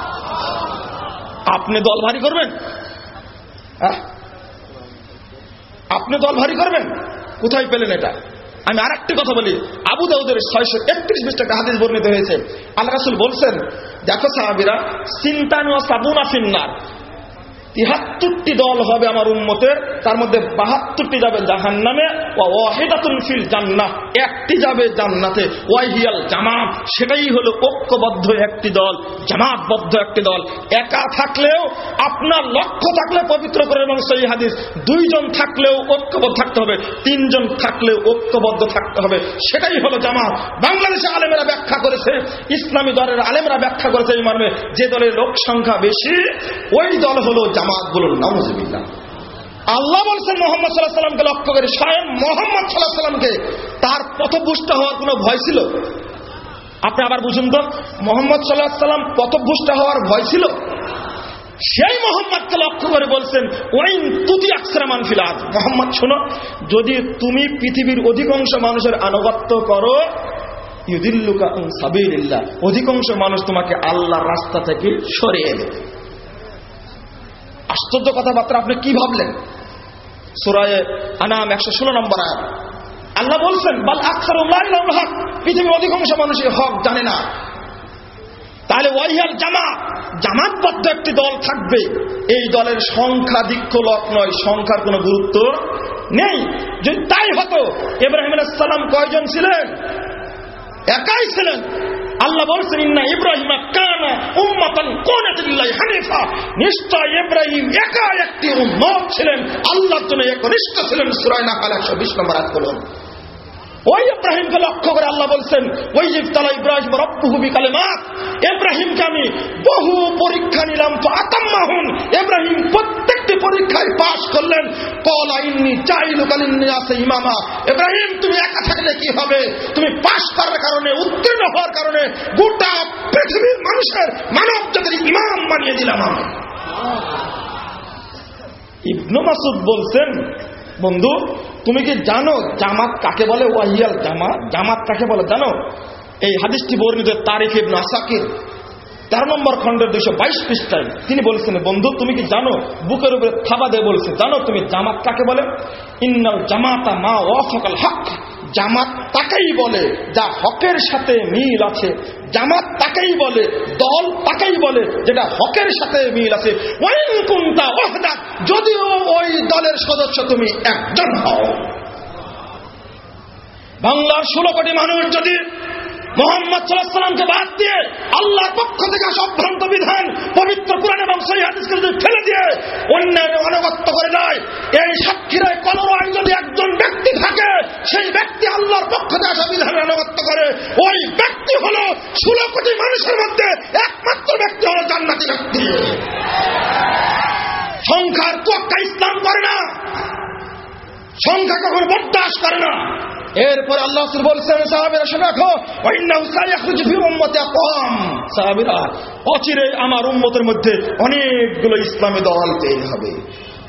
আপনি দল ভারী করবেন? আপনি দল ভারী করবেন? কোথায় পেলেন এটা? আমি আরেকটি কথা বলি। আবু দাউদের 631 পৃষ্ঠা হাদিস বর্ণিত হয়েছে। আল্লাহ রাসূল বলছেন, দেখো সাহাবীরা, সিনতানু ওয়া সাবুনা ফিন্নার, ৭৩টি দল হবে আমার উম্মতের, তার মধ্যে ৭২টি যাবে জাহান্নামে, ওয়া ওয়াহিদাতুন ফিল জান্নাহ, একটি যাবে জান্নাতে, ওয়াহিয়াল জামাত, সেটাই হলো ঐক্যবদ্ধ একটি দল, জামাতবদ্ধ একটি দল। একা থাকলেও, আপনার লক্ষ্য থাকলে পবিত্র করে এবং সহিহ হাদিস, 2 জন থাকলেও ঐক্যবদ্ধ থাকতে হবে, 3 জন থাকলেও ঐক্যবদ্ধ থাকতে হবে, সেটাই হলো জামাত। বাংলাদেশে আলেমেরা ব্যাখ্যা করেছে, ইসলামী দলের আলেমরা ব্যাখ্যা করেছে এই মর্মে, যে দলের লোক সংখ্যা বেশি ওই দল হলো জামাত। বলুন নাউযুবিল্লাহ। আল্লাহ বলছেন মুহাম্মদ সাল্লাল্লাহু আলাইহি ওয়াসাল্লামকে লক্ষ্য করে, স্বয়ং মুহাম্মদ সাল্লাল্লাহু আলাইহি ওয়াসাল্লামকে তার পথভ্রষ্ট হওয়ার কোনো ভয় ছিল? আপনি আবার বুঝুন তো, মুহাম্মদ সাল্লাল্লাহু আলাইহি ওয়াসাল্লাম পথভ্রষ্ট হওয়ার ভয় ছিল? সেই মুহাম্মদকে লক্ষ্য করে বলছেন ওয়াইন তুতি আকসারামান ফিল আরদ, মুহাম্মদ শোনো, যদি তুমি পৃথিবীর অধিকাংশ মানুষের আনুগত্য করো, ইউদিল্লুকা আন সাবিলিল্লাহ, অধিকাংশ মানুষ তোমাকে আল্লাহর রাস্তা থেকে সরিয়ে দেবে। আশ্চর্য কথাবার্তা, আপনি কি ভাবলেন? সূরা আনাম 116 নম্বর আয়াত আল্লাহ বলছেন বাল আকসারুহুম লা ইলাহা ইল্লাল্লাহ, পৃথিবীর অধিকাংশ মানুষই হক জানে না। তাহলে ওয়াহিয়াল জামাত, জামাতবদ্ধ একটি দল থাকবে। এই দলের সংখ্যাধিক্য লোক নয়, সংখ্যার কোনো গুরুত্ব নেই। যদি তাই হতো, ইব্রাহিম আলাইহিস সালাম কয়জন ছিলেন? একাই ছিলেন। আল্লাহ বলছেন ইন্না ইব্রাহিমা কানা উম্মাতান কানাত লিল্লাহি হানিফা, নিশ্চয় ইব্রাহিম একা একটি উম্মত ছিলেন, আল্লাহর জন্য একনিষ্ঠ ছিলেন। সূরা নাহল 120 নম্বর আয়াত বলুন। ওই ইব্রাহিমকে লক্ষ্য করে আল্লাহ বলছেন ওই ইবতালা ইব্রাহিম রাব্বুহু বিকালিমাত, ইব্রাহিমকে আমি বহু পরীক্ষা নিলাম, ফাতাম্মাহুন, ইব্রাহিম প্রত্যেকটি পরীক্ষায় পাশ করলেন। ক্বালা ইন্নী জাইলুকা লিন-নাসি ইমামা। ইব্রাহিম, তুমি একা থাকলে কি হবে? তুমি পাশ করার কারণে, উত্তীর্ণ হওয়ার কারণে গোটা পৃথিবীর মানুষের, মানব জাতির ইমাম বানিয়ে দিলাম আমি। ইবনে মাসউদ বলছেন, বন্ধু তুমি কি জানো জামাত কাকে বলে? ওয়াহিয়াল জামাত, জামাত কাকে বলে জানো? এই হাদিসটি বর্ণিত তারিখ ইবনে আসাকির 13 নম্বর খণ্ডের 222 পৃষ্ঠায় তিনি বলছেন, বন্ধু তুমি কি জানো? বুকের উপরে থাবা দিয়ে বলছে, জানো তুমি জামাত কাকে বলে? ইন্নাল জামাতা মা ওয়াফাকাল হক। জামাত তাকেই বলে যা হকের সাথে মিল আছে। জামাত তাকেই বলে, দল তাকেই বলে যেটা হকের সাথে মিল আছে। ওয়াইন কুনতা ওয়াহদাক, যদিও ওই দলের সদস্য তুমি একজন হও। বাংলার 16 কোটি মানুষ যদি মুহাম্মদ সাল্লাল্লাহু আলাইহি ওয়াসাল্লামকে বাদ দিয়ে আল্লাহর পক্ষ থেকে সভ্রান্ত বিধান পবিত্র কুরআন এবং সহিহ হাদিসকে যদি ফেলে দিয়ে অন্যের আনুগত্য করে দেয়, এই সাক্ষীরা কলরায় যদি একজন ব্যক্তি থাকে, সেই ব্যক্তি আল্লাহর পক্ষ থেকে আসা বিধানের আনুগত্য করে, ওই ব্যক্তি হলো 16 কোটি মানুষের মধ্যে একমাত্র ব্যক্তি হলো জান্নাতি ব্যক্তি। সংখ্যার তোয়াক্কা ইসলাম করে না, সংখ্যা কখনো বরদাস্ত করে না। এরপর আল্লাহ রাসূল বলছেন, সাহাবীরা শুনে রাখো, ওয়াইন্নাহু সায়াখরুজু ফি উম্মতি আকওয়াম। সাহাবীরা, অচিরেই আমার উম্মতের মধ্যে অনেকগুলো ইসলামী দল তৈরি হবে।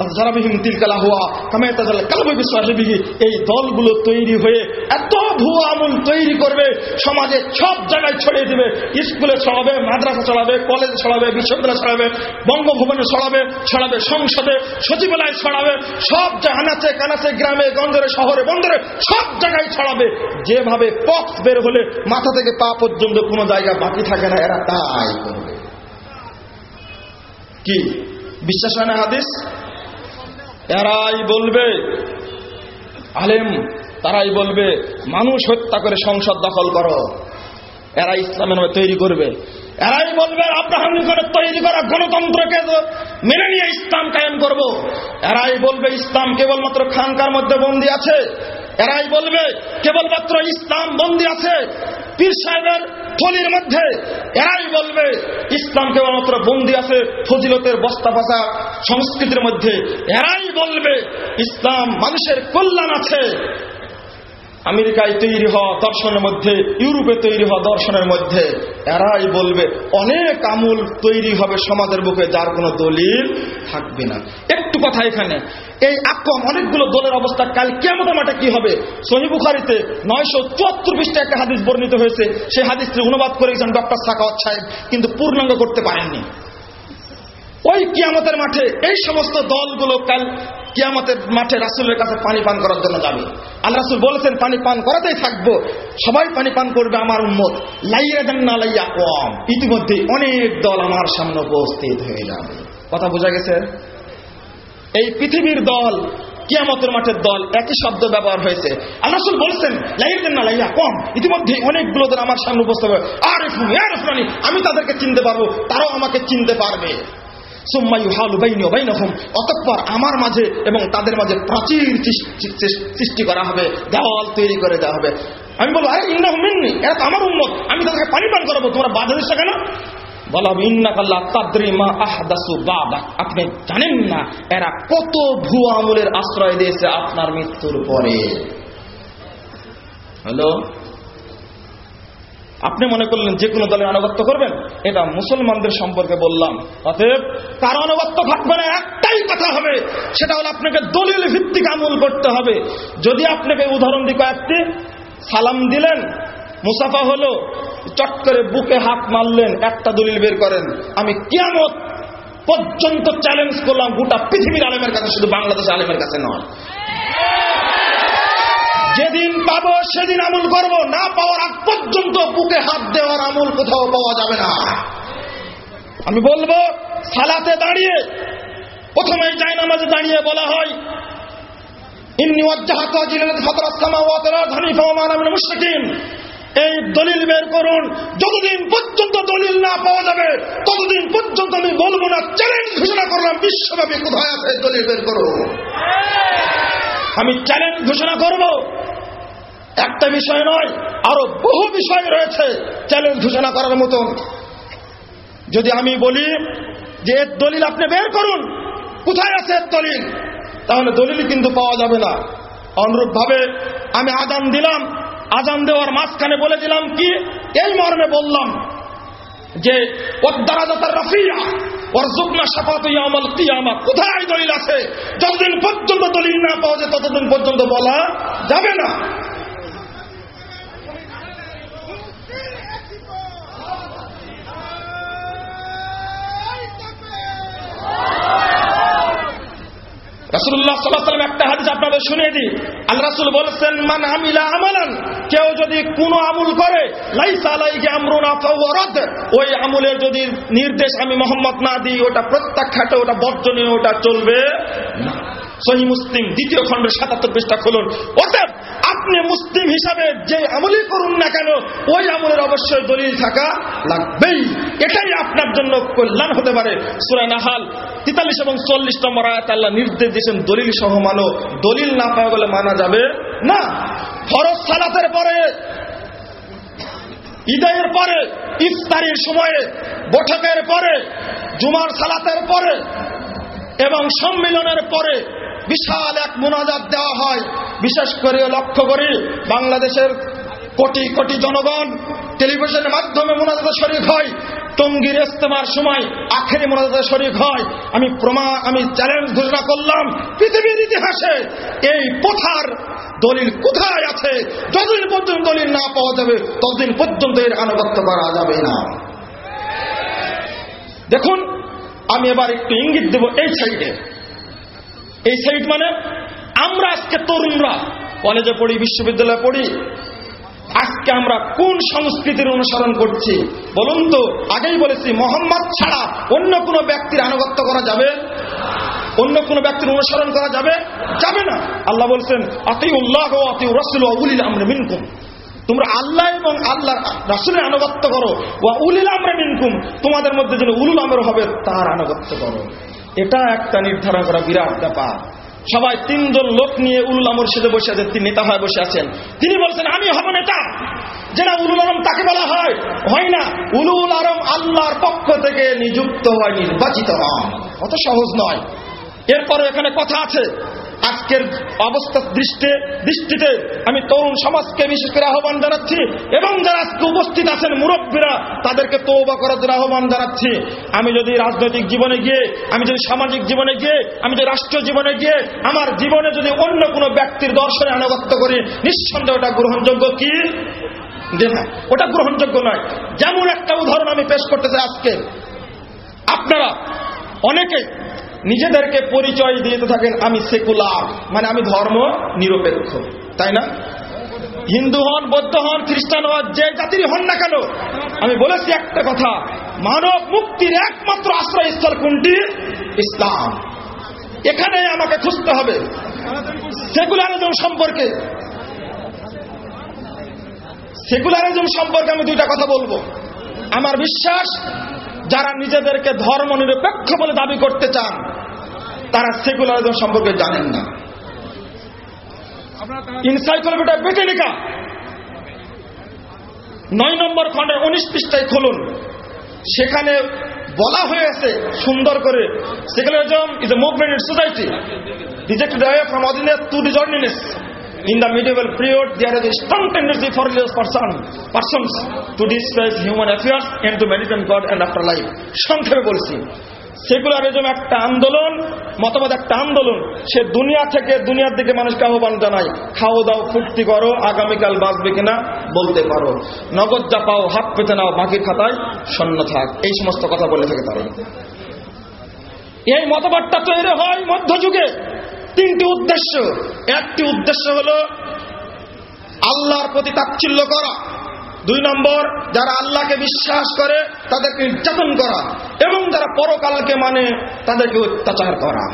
তাজারাবিহিম তিলকাল আহওয়া কামা তাজাল কালবু বিসাহিবিহি। এই দলগুলো তৈরি হয়ে এত ভুয়া আমল তৈরি করবে, সমাজে সব জায়গায় ছড়িয়ে দিবে। স্কুলে ছড়াবে, মাদ্রাসা ছড়াবে, কলেজে ছড়াবে, বিশ্ববিদ্যালয়ে ছড়াবে, বঙ্গভবনে ছড়াবে, ছড়াবে সংসদে, সচিবালয়ে ছড়াবে, সব আনাচে কানাচে, গ্রামে গঞ্জে, শহরে বন্দরে সব জায়গায় ছড়াবে। যেভাবে পক্স বের হলে মাথা থেকে পা পর্যন্ত কোনো জায়গা বাকি থাকে না, এরা তাই করবে। কি বিশ্বাস হয় না হাদিস? এরাই বলবে, আলেম তারাই বলবে মানুষ হত্যা করে সংসদ দখল করো। এরা ইসলামের নামে তৈরি করবে। এরাই বলবে আব্রাহাম লিঙ্কনের তৈরি করা গণতন্ত্রকে মেনে নিয়ে ইসলাম কায়েম করব। এরাই বলবে ইসলাম কেবলমাত্র খানকার মধ্যে বন্দী আছে। এরাই বলবে কেবলমাত্র ইসলাম বন্দী আছে পীর সাহেবের থলির মধ্যে। এরাই বলবে ইসলাম কেবলমাত্র বন্দী আছে ফজিলতের বস্তা ভাষা সংস্কৃতির মধ্যে। এরাই বলবে ইসলাম মানুষের কল্যাণ আছে আমেরিকায় তৈরি হওয়া দর্শনের মধ্যে, ইউরোপে তৈরি হওয়া দর্শনের মধ্যে। এরাই বলবে অনেক আমল তৈরি হবে সমাজের বুকে, যার কোনো দলিল থাকবে না। একটু কথা এখানে, এই আকম অনেকগুলো দলের অবস্থা কাল কিয়ামতের মাঠে কি হবে? সহিহ বুখারীতে 974 পৃষ্ঠায় একটা হাদিস বর্ণিত হয়েছে। সেই হাদিসটি অনুবাদ করেছেন ডক্টর সাখাওয়াত সাহেব, কিন্তু পূর্ণাঙ্গ করতে পারেননি। ওই কিয়ামতের মাঠে এই সমস্ত দলগুলো কাল কিয়ামতের মাঠে রাসূলের কাছে পানি পান করার জন্য যাবে। আল্লাহ রাসূল বলেছেন পানি পান করাতেই থাকবো, সবাই পানি পান করবে আমার উম্মত। লাইয়া জান্না লাইয়া কম, ইতিমধ্যে অনেক দল আমার সামনে উপস্থিত হয়ে যাবে। কথা বোঝা গেছে? এই পৃথিবীর দল, কিয়ামতের মাঠের দল, একই শব্দ ব্যবহার হয়েছে। আল্লাহ রাসূল বলেছেন লাইয়া জান্না লাইয়া কম, ইতিমধ্যে অনেকগুলো দল আমার সামনে উপস্থিত হবে। আরিফুনি ইয়া রাসূলানি, আমি তাদেরকে চিনতে পারবো, তারাও আমাকে চিনতে পারবে। অতঃপর আমার মাঝে এবং তাদের মাঝে প্রাচীর সৃষ্টি করা হবে, দেওয়াল তৈরি করে দেওয়া হবে। আমি বলবো আরে ইন্নাহুম মিন্নি, এরা তো আমার উম্মত, আমি তাদেরকে পানি পান করাবো, তোমরা বাধা দিচ্ছ কেন? বলা ইন্নাকা লা তাদরি মা আহদাসু বাদাক, আপনি জানেন না এরা কত ভুয়া আমলের আশ্রয় দিয়েছে আপনার মৃত্যুর পরে। হ্যালো, আপনি মনে করলেন যে কোনো দলের আনুগত্য করবেন? এটা মুসলমানদের সম্পর্কে বললাম। অতএব কার আনুগত্য থাকবে না, একটাই কথা হবে, সেটা হলো আপনাকে দলিল ভিত্তিক আমল করতে হবে। যদি আপনাকে উদাহরণ দিই কয়েকটি, সালাম দিলেন, মুসাফা হলো, চট করে বুকে হাত মারলেন, একটা দলিল বের করেন। আমি কিয়ামত পর্যন্ত চ্যালেঞ্জ করলাম গোটা পৃথিবীর আলেমের কাছে, শুধু বাংলাদেশের আলেমের কাছে নয়। যেদিন পাবো সেদিন আমল করব, না পাওয়ার আগ পর্যন্ত বুকে হাত দেওয়ার আমল কোথাও পাওয়া যাবে না। আমি বলবো সালাতে দাঁড়িয়ে, প্রথমে জায়নামাজে দাঁড়িয়ে বলা হয় ইন্নী ওয়াজ্জাহতু ওয়াজহিয়া লিল্লাযী ফাতারাস সামাওয়াতি ওয়াল আরদি হানিফান ওয়া মা আনা মিনাল মুশরিকিন। এই দলিল বের করুন। যতদিন পর্যন্ত দলিল না পাওয়া যাবে ততদিন পর্যন্ত আমি বলবো না, চ্যালেঞ্জ ঘোষণা করলাম বিশ্বব্যাপী, কোথায় আছে দলিল বের করুন। আমি চ্যালেঞ্জ ঘোষণা করব। একটা বিষয় নয়, আরো বহু বিষয় রয়েছে চ্যালেঞ্জ ঘোষণা করার মতন। যদি আমি বলি যে দলিল আপনি বের করুন, কোথায় আছে দলিল? তাহলে দলিল কিন্তু পাওয়া যাবে না। অনুরূপ ভাবে আমি আযান দিলাম, আযান দেওয়ার মাঝখানে বলে দিলাম কি, এই মর্মে বললাম যে ওয়াদ-দারাজাতুর রাফিয়া ওয়ারযুকনা শাফাআতু ইয়াউমাল কিয়ামা। কোথায় দলিল আছে? যতদিন পর্যন্ত দলিল না পাওয়া যায় ততদিন পর্যন্ত বলা যাবে না। রাসূলুল্লাহ সাল্লাল্লাহু আলাইহি ওয়াসাল্লাম একটা হাদিস আপনাদের শুনিয়ে দিই। আল্লাহ রাসূল বলেছেন, মান আমিলা আমালান, কেউ যদি কোনো আমল করে, লাইসা আলাইহি আমরুনা ফাহুয়া রাদ, ওই আমলের যদি নির্দেশ আমি মুহাম্মদ না দিই ওটা প্রত্যাখ্যাত, ওটা বর্জনীয়, ওটা চলবে না। সহিহ মুসলিম 2য় খণ্ডের 77 পৃষ্ঠা খুলুন। অতএব আপনি মুসলিম হিসাবে যে আমলই করুন না কেন ওই আমলের অবশ্যই দলিল থাকা লাগবেই। এটাই আপনার জন্য কল্যাণ হতে পারে। সূরা নাহাল 43 এবং 40 নম্বর আয়াতে আল্লাহ নির্দেশ দিয়েছেন দলিল সহ মানো। দলিল না পাওয়া গেলে মানা যাবে না। ফরজ সালাতের পরে, ঈদের পরে, ইফতারির সময়ে, বৈঠকের পরে, জুমার সালাতের পরে এবং সম্মেলনের পরে বিশাল এক মুনাজাত দেওয়া হয়। বিশেষ করে লক্ষ্য করি বাংলাদেশের কোটি কোটি জনগণ টেলিভিশনের মাধ্যমে মুনাজাতে শরীক হয়, টঙ্গীর ইজতেমার সময় আখেরি মুনাজাতে শরীক হয়। আমি চ্যালেঞ্জ ঘোষণা করলাম, পৃথিবীর ইতিহাসে এই প্রথার দলিল কোথায় আছে? যতদিন পর্যন্ত দলিল না পাওয়া যাবে ততদিন পর্যন্ত এর আনুগত্য করা যাবে না। দেখুন, আমি এবার একটু ইঙ্গিত দেব এই সাইডে। এই সাইড মানে আমরা আজকে তরুণরা কলেজে পড়ি, বিশ্ববিদ্যালয়ে পড়ি, আজকে আমরা কোন সংস্কৃতির অনুসরণ করছি বলুন তো? আগেই বলেছি, মুহাম্মদ ছাড়া অন্য কোনো ব্যক্তির আনুগত্য করা যাবে? অন্য কোনো ব্যক্তির অনুসরণ করা যাবে? যাবে না। আল্লাহ বলছেন, আতিউল্লাহ ওয়া আতিউর রাসূল ওয়া উলিল আমরি মিনকুম, তোমরা আল্লাহ এবং আল্লাহর রাসূলের আনুগত্য করো। ওয়া উলিল আমরি মিনকুম, তোমাদের মধ্যে যিনি উলুল আমর হবে তার আনুগত্য করো। এটা একটা নির্ধারণ করা বিরাট ব্যাপার। সবাই 3 জন লোক নিয়ে উলুল আমর সেজে বসে আছেন, তিনি নেতা হয়ে বসে আছেন। তিনি বলছেন আমি হব নেতা। যেটা উলুল আলম তাকে বলা হয় না। উলুল আলম আল্লাহর পক্ষ থেকে নিযুক্ত হয়, নির্বাচিত হন। অত সহজ নয়। এরপরে এখানে কথা আছে। আজকের অবস্থার দৃষ্টিতে আমি তরুণ সমাজকে বিশেষ করে আহ্বান জানাচ্ছি এবং যারা আজকে উপস্থিত আছেন মুরব্বীরা তাদেরকে তওবা করার জন্য আহ্বান জানাচ্ছি। আমি যদি রাজনৈতিক জীবনে গিয়ে, আমি যদি সামাজিক জীবনে গিয়ে, আমি যদি রাষ্ট্রীয় জীবনে গিয়ে আমার জীবনে যদি অন্য কোনো ব্যক্তির দর্শনে আনুগত্য করি, নিঃসন্দেহে ওটা গ্রহণযোগ্য কি? যে না, ওটা গ্রহণযোগ্য নয়। যেমন একটা উদাহরণ আমি পেশ করতে চাই। আজকে আপনারা অনেকে নিজেদেরকে পরিচয় দিতে থাকেন আমি সেকুলার, মানে আমি ধর্ম নিরপেক্ষ, তাই না? হিন্দু হন, বৌদ্ধ হন, খ্রিস্টান হন, যে জাতির হন না কেন, আমি বলেছি একটা কথা, মানব মুক্তির একমাত্র আশ্রয়স্থল কোনটি? ইসলাম। এখানে আমাকে খুঁজতে হবে। সেকুলারিজম সম্পর্কে আমি 2টা কথা বলবো। আমার বিশ্বাস যারা নিজেদেরকে ধর্ম নিরপেক্ষ বলে দাবি করতে চান তারা সেকুলারিজম সম্পর্কে জানেন না। এনসাইক্লোপিডিয়া ব্রিটানিকা 9 নম্বর খণ্ডের 19 পৃষ্ঠায় খুলুন। সেখানে বলা হয়েছে সুন্দর করে, secularism is a movement in society rejected away from orderliness to disorderliness. In the medieval period, there is a strong tendency for religious persons to despise human affairs and to meditate on God and afterlife. সংক্ষেপে বলছি, secularism একটা আন্দোলন, মতবাদ একটা আন্দোলন। সে দুনিয়া থেকে দুনিয়ার দিকে মানুষকে আহ্বান জানায়, খাও দাও ফুর্তি করো, আগামীকাল বাঁচবে কিনা বলতে পারো, নগদ যা পাও হাত পেতে নাও, বাকির খাতায় শূন্য থাক, এই সমস্ত কথা বলে থাকে তারা। এই মতবাদটা তৈরি হয় মধ্যযুগে। 3টি উদ্দেশ্য। একটি উদ্দেশ্য হলো আল্লাহর প্রতি তাচ্ছিল্য করা, 2 নম্বর যারা আল্লাহকে বিশ্বাস করে তাদেরকে নির্যাতন করা, এবং যারা পরকালকে মানে তাদেরকে অত্যাচার করা।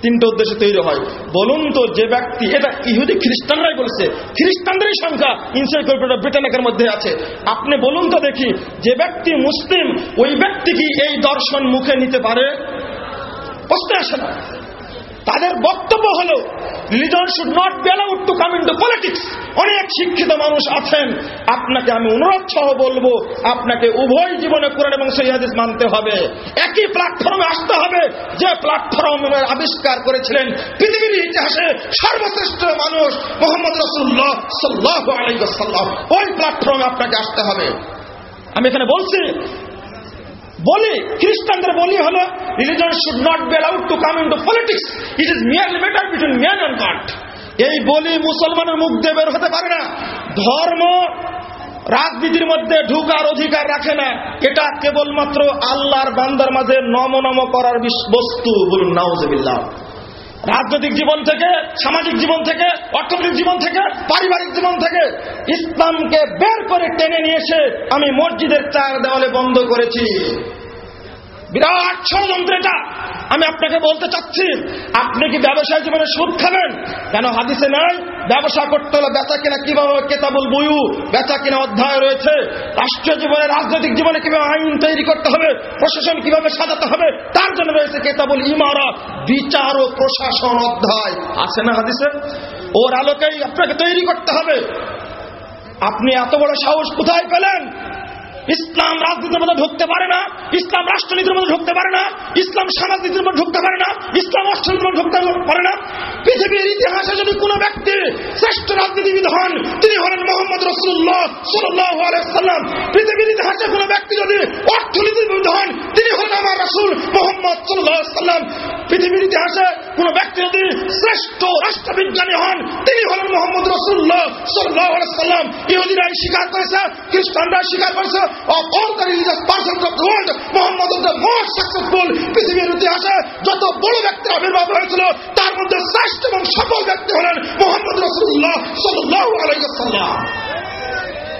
3টে উদ্দেশ্য তৈরি হয়। বলুন তো, যে ব্যক্তি, এটা ইহুদি খ্রিস্টানরাই বলছে, খ্রিস্টানদেরই সংখ্যা এনসাইক্লোপিডিয়া ব্রিটানিকার মধ্যে আছে। আপনি বলুন তো দেখি, যে ব্যক্তি মুসলিম ওই ব্যক্তি কি এই দর্শন মুখে নিতে পারে? প্রশ্ন আসে না। তাদের বক্তব্য হলো religion should not be allowed to come into politics. অনেক শিক্ষিত মানুষ আছেন, আপনাকে আমি অনুরোধ সহ বলবো, আপনাকে উভয় জীবনে কোরআন এবং সহিহ হাদিস মানতে হবে, একই প্ল্যাটফর্মে আসতে হবে যে প্ল্যাটফর্মের আবিষ্কার করেছিলেন পৃথিবীর ইতিহাসে সর্বশ্রেষ্ঠ মানুষ মুহাম্মদ রাসূলুল্লাহ সাল্লাল্লাহু আলাইহি ওয়াসাল্লাম। ওই প্ল্যাটফর্মে আপনাকে আসতে হবে। আমি এখানে বলি খ্রিস্টানদের বলি হলো religion should not be allowed to come into politics, it is merely matter between man and God. এই বলি মুসলমানের মুখ দিয়ে বের হতে পারে না। ধর্ম রাজনীতির মধ্যে ঢুকার অধিকার রাখে না, এটা কেবলমাত্র আল্লাহর বান্দার মাঝে নম করার বস্তু। বলুন নাউজুবিল্লাহ। রাজনৈতিক জীবন থেকে, সামাজিক জীবন থেকে, অর্থনৈতিক জীবন থেকে, পারিবারিক জীবন থেকে ইসলামকে বের করে টেনে নিয়ে এসে আমি মসজিদের চার দেওয়ালে বন্ধ করেছি। বিরাট ষড়যন্ত্র এটা। আমি আপনাকে বলতে চাচ্ছি, আপনি কি ব্যবসায় জীবনে সুদ খাবেন? কেন হাদিসে নাই ব্যবসা করতে হলে বেচা কিনা কিভাবে, কেতাবুল বুয়ু বেচা কিনা অধ্যায় রয়েছে। রাষ্ট্রীয় জীবনে, রাজনৈতিক জীবনে কিভাবে আইন তৈরি করতে হবে, প্রশাসন কিভাবে সাজাতে হবে, তার জন্য রয়েছে কেতাবুল ইমারা, বিচার ও প্রশাসন অধ্যায় আছে না হাদিসে? ওর আলোকেই আপনাকে তৈরি করতে হবে। আপনি এত বড় সাহস কোথায় পেলেন? ইসলাম রাজনীতির মধ্যে ঢুকতে পারে না, ইসলাম রাষ্ট্রনীতির মধ্যে ঢুকতে পারে না, ইসলাম সমাজনীতির মধ্যে ঢুকতে পারে না, ইসলাম অর্থনীতির মধ্যে ঢুকতে পারে না। পৃথিবীর ইতিহাসে যদি কোনো ব্যক্তি শ্রেষ্ঠ রাজনীতিবিদ হন, তিনি হলেন মুহাম্মদ রাসূলুল্লাহ সাল্লাল্লাহু আলাইহি ওয়াসাল্লাম। পৃথিবীর ইতিহাসে কোনো ব্যক্তি যদি অর্থনীতিবিদ হন, তিনি হলেন আমার রাসূল মুহাম্মদ সাল্লাল্লাহু আলাইহি ওয়াসাল্লাম। পৃথিবীর ইতিহাসে কোনো ব্যক্তি যদি শ্রেষ্ঠ রাষ্ট্রবিজ্ঞানী হন, তিনি হলেন মুহাম্মদ রাসূলুল্লাহ সাল্লাল্লাহু আলাইহি ওয়াসাল্লাম। ইহুদিরা স্বীকার করেছে, খ্রিস্টানরা স্বীকার করেছে, of all the religious persons of the world, Muhammad is the most successful. পৃথিবীর ইতিহাসে যত বড় ব্যক্তির আবির্ভাব হয়েছিল তার মধ্যে শ্রেষ্ঠ এবং সফল ব্যক্তি হলেন মুহাম্মদ রাসূলুল্লাহ সাল্লাল্লাহু আলাইহি ওয়াসাল্লাম।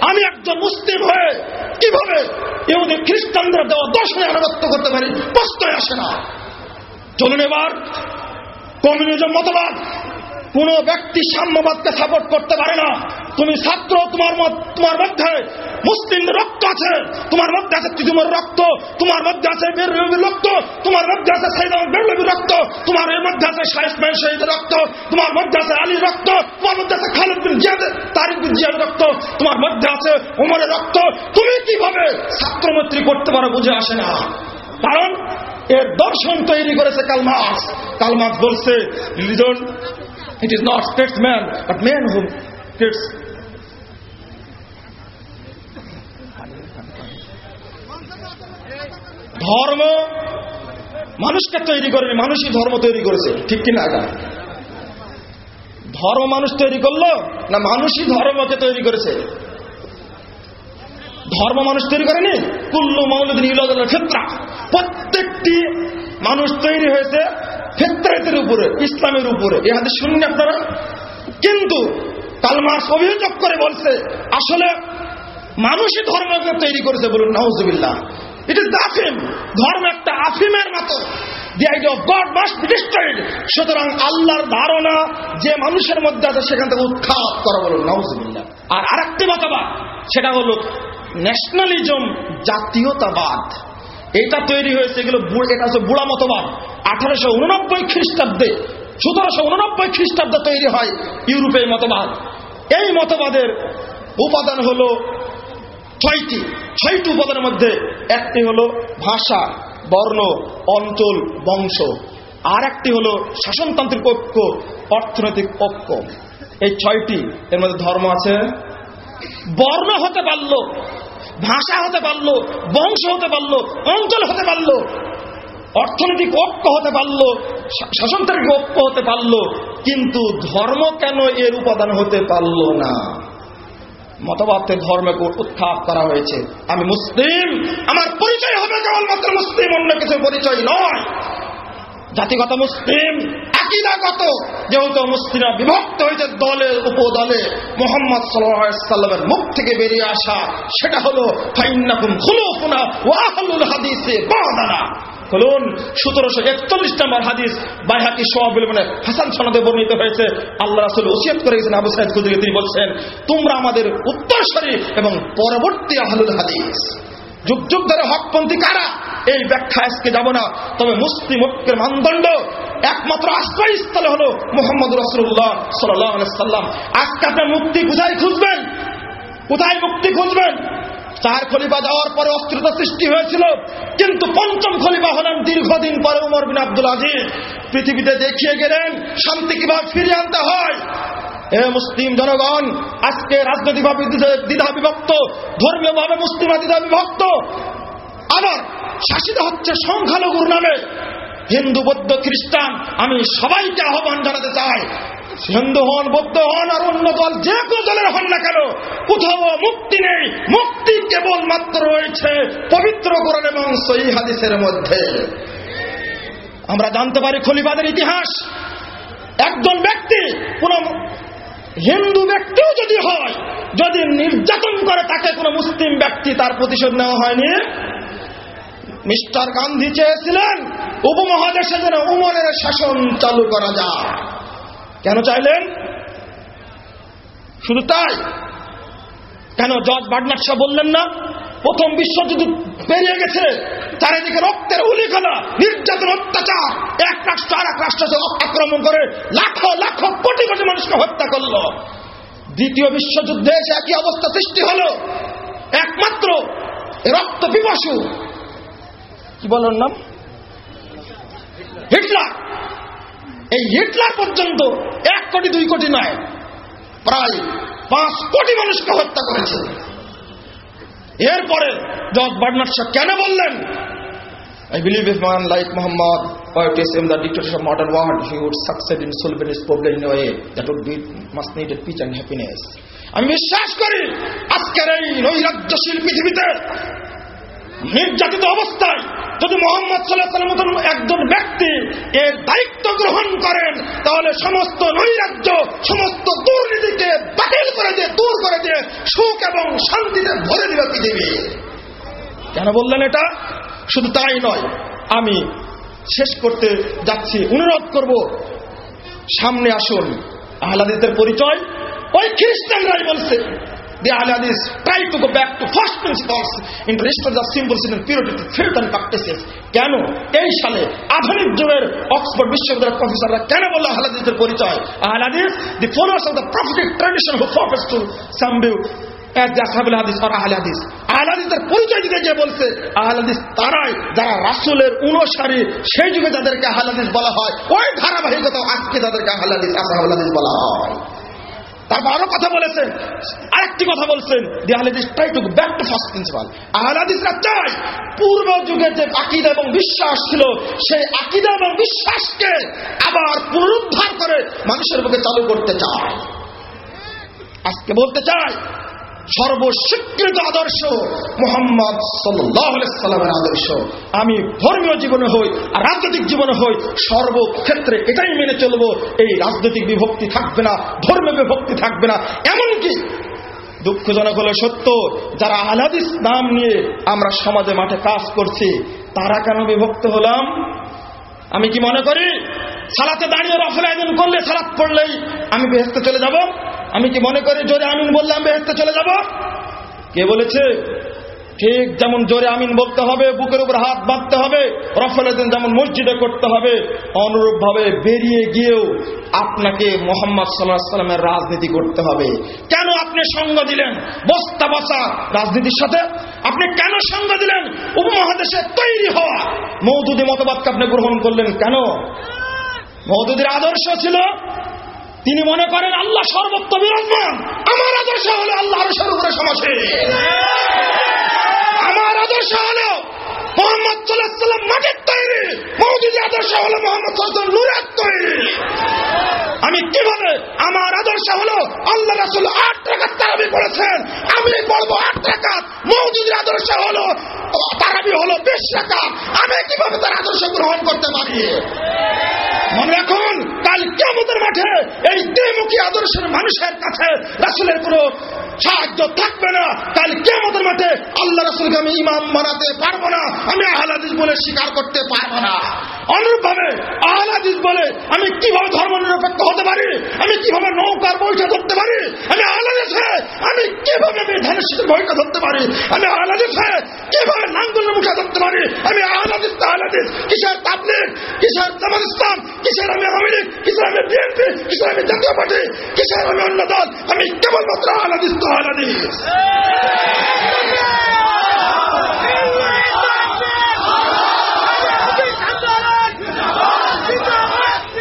আমি একজন মুসলিম হয়ে কিভাবে ইহুদি খ্রিস্টানদের দেওয়া দর্শনে আনুগত্য করতে পারি? প্রশ্নই আসে না। চলুন এবার কমিউনিজম মতবাদ। কোন ব্যক্তি সাম্যবাদকে সাপোর্ট করতে পারে না। তুমি ছাত্র, তোমার মধ্যে মুসলিমদের রক্ত আছে, তোমার মধ্যে আছে তিতুমের রক্ত, তোমার মধ্যে আছে বেরলভির রক্ত, তোমার মধ্যে আছে সাইয়েদ আহমদ বেরলভির রক্ত, তোমার মধ্যে আছে শাহ ইসমাইল শহীদের রক্ত, তোমার মধ্যে আছে আলীর রক্ত, তোমার মধ্যে আছে খালিদ বিন জিয়াদ, তারিক বিন জিয়াদের রক্ত, তোমার মধ্যে আছে ওমরের রক্ত। তুমি কিভাবে ছাত্রমৈত্রী করতে পারো বুঝে আসে না। কারণ এর দর্শন তৈরি করেছে কার্ল মার্কস। কার্ল মার্কস বলছে religion it is not statesman but man who creates. ধর্ম মানুষকে তৈরি করেনি, মানুষই ধর্ম তৈরি করেছে। ঠিক কিনা? ধর্ম মানুষ তৈরি করলো না মানুষই ধর্মকে তৈরি করেছে? ধর্ম মানুষ তৈরি করেনি। কুল্লু মাউলুদিন ইউলাদুল ফিতরা, প্রত্যেকটি মানুষ তৈরি হয়েছে ফিতরাতের উপরে, ইসলামের উপরে। এই হাদিস শুনুন আপনারা। কিন্তু কার্ল মার্কস অভিযোগ করে বলছে আসলে মানুষই ধর্মকে তৈরি করেছে। বলুন নাউজুবিল্লাহ। ইট ইজ দ্য আফিম। ধর্ম একটা আফিমের মতো। The idea of God must be destroyed. সুতরাং আল্লাহর ধারণা যে মানুষের মধ্যে আছে সেখান থেকে উৎখাত করা। বলুন নাউজুবিল্লাহ। আর আরেকটি মতবাদ, সেটা হলো ন্যাশনালিজম, জাতীয়তাবাদ। এটা তৈরি হয়েছে, এগুলো এটা হচ্ছে বুড়া মতবাদ। 1889 খ্রিস্টাব্দে, 1789 খ্রিস্টাব্দে তৈরি হয় ইউরোপের মতবাদ। এই মতবাদের উপাদান হলো ছয়টি উপাদানের মধ্যে একটি হলো ভাষা, বর্ণ, অঞ্চল, বংশ। আর একটি হলো শাসনতান্ত্রিক ঐক্য, অর্থনৈতিক ঐক্য। এই ছয়টি, এর মধ্যে ধর্ম আছে। বর্ণ হতে পারলো, ভাষা হতে পারলো, বংশ হতে পারলো, অঞ্চল হতে পারলো, অর্থনৈতিক ঐক্য হতে পারলো, শাসনতান্ত্রিক ঐক্য হতে পারলো, কিন্তু ধর্ম কেন এর উপাদান হতে পারলো না? মতবাদে ধর্মকে উৎখাত করা হয়েছে। আমি মুসলিম, আমার পরিচয় হবে কেবলমাত্র মুসলিম, অন্য কিছু পরিচয় নয়। জাতিগত মুসলিম, আকীদাগত, যেহেতু মুসলিমরা বিভক্ত হয়েছে দলে উপদলে, মুহাম্মদ সাল্লাল্লাহু আলাইহি ওয়াসাল্লামের মুখ থেকে বেরিয়ে আসা সেটা হলো ফাইন্নাকুম খুলুফুনা ওয়া আহলুল হাদিসে বাদানা। বলুন 1741 নম্বর হাদিস, বাইহাকি সোয়াবুল ইবনে হাসান সনদে বর্ণিত হয়েছে। আল্লাহ রাসূল ওসিয়ত করে গেছেন আবু সাঈদ খুদরি, তিনি বলছেন তোমরা আমাদের উত্তরসূরি এবং পরবর্তী আহলুল হাদিস। যুগ যুগ ধরে হকপন্থী কারা এই ব্যাখ্যা আজকে যাব না। তবে মুসলিম ঐক্যের মানদণ্ড একমাত্র আশ্রয়স্থল হলো মুহাম্মদ রাসূলুল্লাহ সাল্লাল্লাহু আলাইহি সাল্লাম। আজকে আপনি মুক্তি কোথায় খুঁজবেন? কোথায় মুক্তি খুঁজবেন? 4 খলিফা যাওয়ার পরে অস্থিরতা সৃষ্টি হয়েছিল, কিন্তু 5ম খলিফা হলেন দীর্ঘদিন পরে উমর বিন আব্দুল আজিজ। পৃথিবীতে দেখিয়ে গেলেন শান্তি কিভাবে ফিরিয়ে আনতে হয়। এ মুসলিম জনগণ, আজকে রাজনৈতিকভাবে দ্বিধা বিভক্ত, ধর্মীয়ভাবে মুসলিমরা দ্বিধা বিভক্ত, আবার শাসিত হচ্ছে সংখ্যালঘুর নামে। হিন্দু, বৌদ্ধ, খ্রিস্টান, আমি সবাইকে আহ্বান জানাতে চাই, হিন্দু হন, বৌদ্ধ হন আর অন্য দল যে কোনো দলের হন না কেন, কোথাও মুক্তি নেই। মুক্তি কেবলমাত্র রয়েছে পবিত্র কোরআন এবং সহিহ হাদিসের মধ্যে। আমরা জানতে পারি খলিফাদের ইতিহাস। একজন ব্যক্তি, কোন হিন্দু ব্যক্তিও যদি হয়, যদি নির্যাতন করে তাকে কোন মুসলিম ব্যক্তি তার প্রতিশোধ নেওয়া হয়নি। মিস্টার গান্ধী চেয়েছিলেন উপমহাদেশে যেন উমরের শাসন চালু করা যায়। কেন চাইলেন? শুধু তাই কেন জর্জ বার্নার্ড শাহ বললেন না, প্রথম বিশ্বযুদ্ধ পেরিয়ে গেছে, চারিদিকে রক্তের উলিখলা, নির্যাতন, অত্যাচার, এক রাষ্ট্র আর এক রাষ্ট্র আক্রমণ করে লাখো লাখো কোটি কোটি মানুষকে হত্যা করল। দ্বিতীয় বিশ্বযুদ্ধে এসে একই অবস্থা সৃষ্টি হলো। একমাত্র রক্ত পিপাসু, কি বলার নাম, হিটলার। এই হিটলার পর্যন্ত 1 কোটি 2 কোটি নয়, প্রায় 5 কোটি মানুষকে হত্যা করেছে। এরপরে জর্জ বার্নার্ড শাহ কেন বললেন, I believe if man like Muhammad poetism the dictatorship of modern world, he would succeed in solving his problem in a way that would be much needed peace and happiness. আমি বিশ্বাস করি আজকের এই নৈরাজ্যশীল পৃথিবীতে নির্যাতিত অবস্থায় যদি মুহাম্মদ সাল্লাল্লাহু আলাইহি ওয়াসাল্লামের মতো একজন ব্যক্তি এর দায়িত্ব গ্রহণ করেন, তাহলে সমস্ত নৈরাজ্য, সমস্ত দুর্নীতিকে বাতিল করে দিয়ে, দূর করে দিয়ে সুখ এবং শান্তিতে ভরে দিবে পৃথিবী। কেন বললেন এটা? শুধু তাই নয়, আমি শেষ করতে যাচ্ছি, অনুরোধ করব সামনে আসুন। আহলে হাদিসের পরিচয় ওই খ্রিস্টানরাই বলছে। The Ahle Hadith try to go back to first principles in restore the simplicity and purity to faith and practices. কেন এই সালে আধুনিক যুগের অক্সফোর্ড বিশ্ববিদ্যালয়ের প্রফেসররা কেন বলল আহলে হাদিসের পরিচয়? আহলে হাদিস, the followers of the prophetic tradition who profess to some view as the Ashabul Hadith or Ahle Hadith. আহলে হাদিসের পরিচয় দিতে গিয়ে বলছে আহলে হাদিস তারাই যারা রাসূলের অনুসারী, সেই যুগে যাদেরকে আহলে হাদিস বলা হয়, ওই ধারাবাহিকতা আজকে যাদেরকে আহলে হাদিস, আসহাবুল হাদিস বলা হয়। তারপর আরো কথা বলেছেন, আরেকটি কথা বলছেন, দি আহলে হাদিস try to go back to first principal. আহলে হাদিসরা চায় পূর্ব যুগে যে আকীদা এবং বিশ্বাস ছিল, সেই আকীদা এবং বিশ্বাসকে আবার পুনরুদ্ধার করে মানুষের বুকে চালু করতে চায়। আজকে বলতে চাই, সর্বস্বীকৃত আদর্শ মুহাম্মদ সাল্লাল্লাহু আলাইহি সাল্লামের আদর্শ। আমি ধর্মীয় জীবনে হই আর রাজনৈতিক জীবনে হই, সর্বক্ষেত্রে এটাই মেনে চলবো। এই রাজনৈতিক বিভক্তি থাকবে না, ধর্মীয় বিভক্তি থাকবে না। এমনকি দুঃখজনক হলো সত্য, যারা আহলে হাদিস নাম নিয়ে আমরা সমাজে মাঠে কাজ করছি, তারা কেন বিভক্ত হলাম? আমি কি মনে করি সালাতে দাঁড়িয়ে রফল আযান করলে, সালাত পড়লেই আমি বেহেশতে চলে যাব? আমি কি মনে করি জোরে আমিন বললাম বেহেশতে চলে যাব? কে বলেছে? ঠিক যেমন জোরে আমিন বলতে হবে, বুকের উপর হাত বাঁধতে হবে, রফল আযান যেমন মসজিদে করতে হবে, অনুরূপ ভাবে বেরিয়ে গিয়েও আপনাকে মুহাম্মদ সাল্লাল্লাহু আলাইহি ওয়াসাল্লামের রাজনীতি করতে হবে। কেন আপনি সঙ্গ দিলেন বস্তা বসা রাজনীতির সাথে? আপনি কেন সঙ্গ দিলেন উপমহাদেশে তৈরি হওয়া মওদুদি মতবাদকে আপনি গ্রহণ করলেন কেন? মওদুদির আদর্শ ছিল, তিনি মনে করেন আল্লাহ সর্বত্র বিরাজমান। আমার আদর্শ হলো আল্লাহ আরশের উপরে সমাসীন। আমার আদর্শ হলো মুহাম্মদ সাল্লাল্লাহু আলাইহি ওয়াসাল্লাম মাটির তৈরি, মওদুদি আদর্শ হলো মুহাম্মদ সাল্লাল্লাহু আলাইহি ওয়াসাল্লাম নূরের তৈরি। আমি কিভাবে, আমার আদর্শ হলো আল্লাহ রাসূল 8 রাকাত তারাবি পড়েছেন, আমি পড়বো 8 রাকাত। মওদুদির আদর্শ হলো তারাবি হলো 20 রাকাত। আমি কিভাবে তার আদর্শ গ্রহণ করতে পারি? মনে রাখুন, কাল কিয়ামতের মাঠে এই দ্বিমুখী আদর্শের মানুষের কাছে রাসূলের কোনো সাহায্য থাকবে না। কাল কিয়ামতের মাঠে আল্লাহ রাসূলকে আমি ইমাম বানাতে পারবো না, আমি আহলে হাদিস বলে স্বীকার করতে পারবো না। অনুরূপভাবে আহলে হাদিস বলে আমি কিভাবে ধর্মনিরপেক্ষ হতে পারি? আমি কিভাবে নৌকার বৈঠা করতে পারি? আমি আহলে হাদিস, আমি কিভাবে বিধানের কোরআনের শিশুর ভূমিকা ধরতে পারি, আমি আহলে হাদিস হয়ে কিভাবে নাঙ্গলের মুখে ধরতে পারি, আমি আহলে হাদিস আহলে হাদিস, কিসের তাবলীগ, কিসের জামাত ইসলাম, কিসের আমি আওয়ামী লীগ, কিসের আমি বিএনপি, কিসের আমি জাতীয় পার্টি, কিসের আমি অন্য দল, আমি কেবলমাত্র আহলে হাদিস আহলে হাদিস।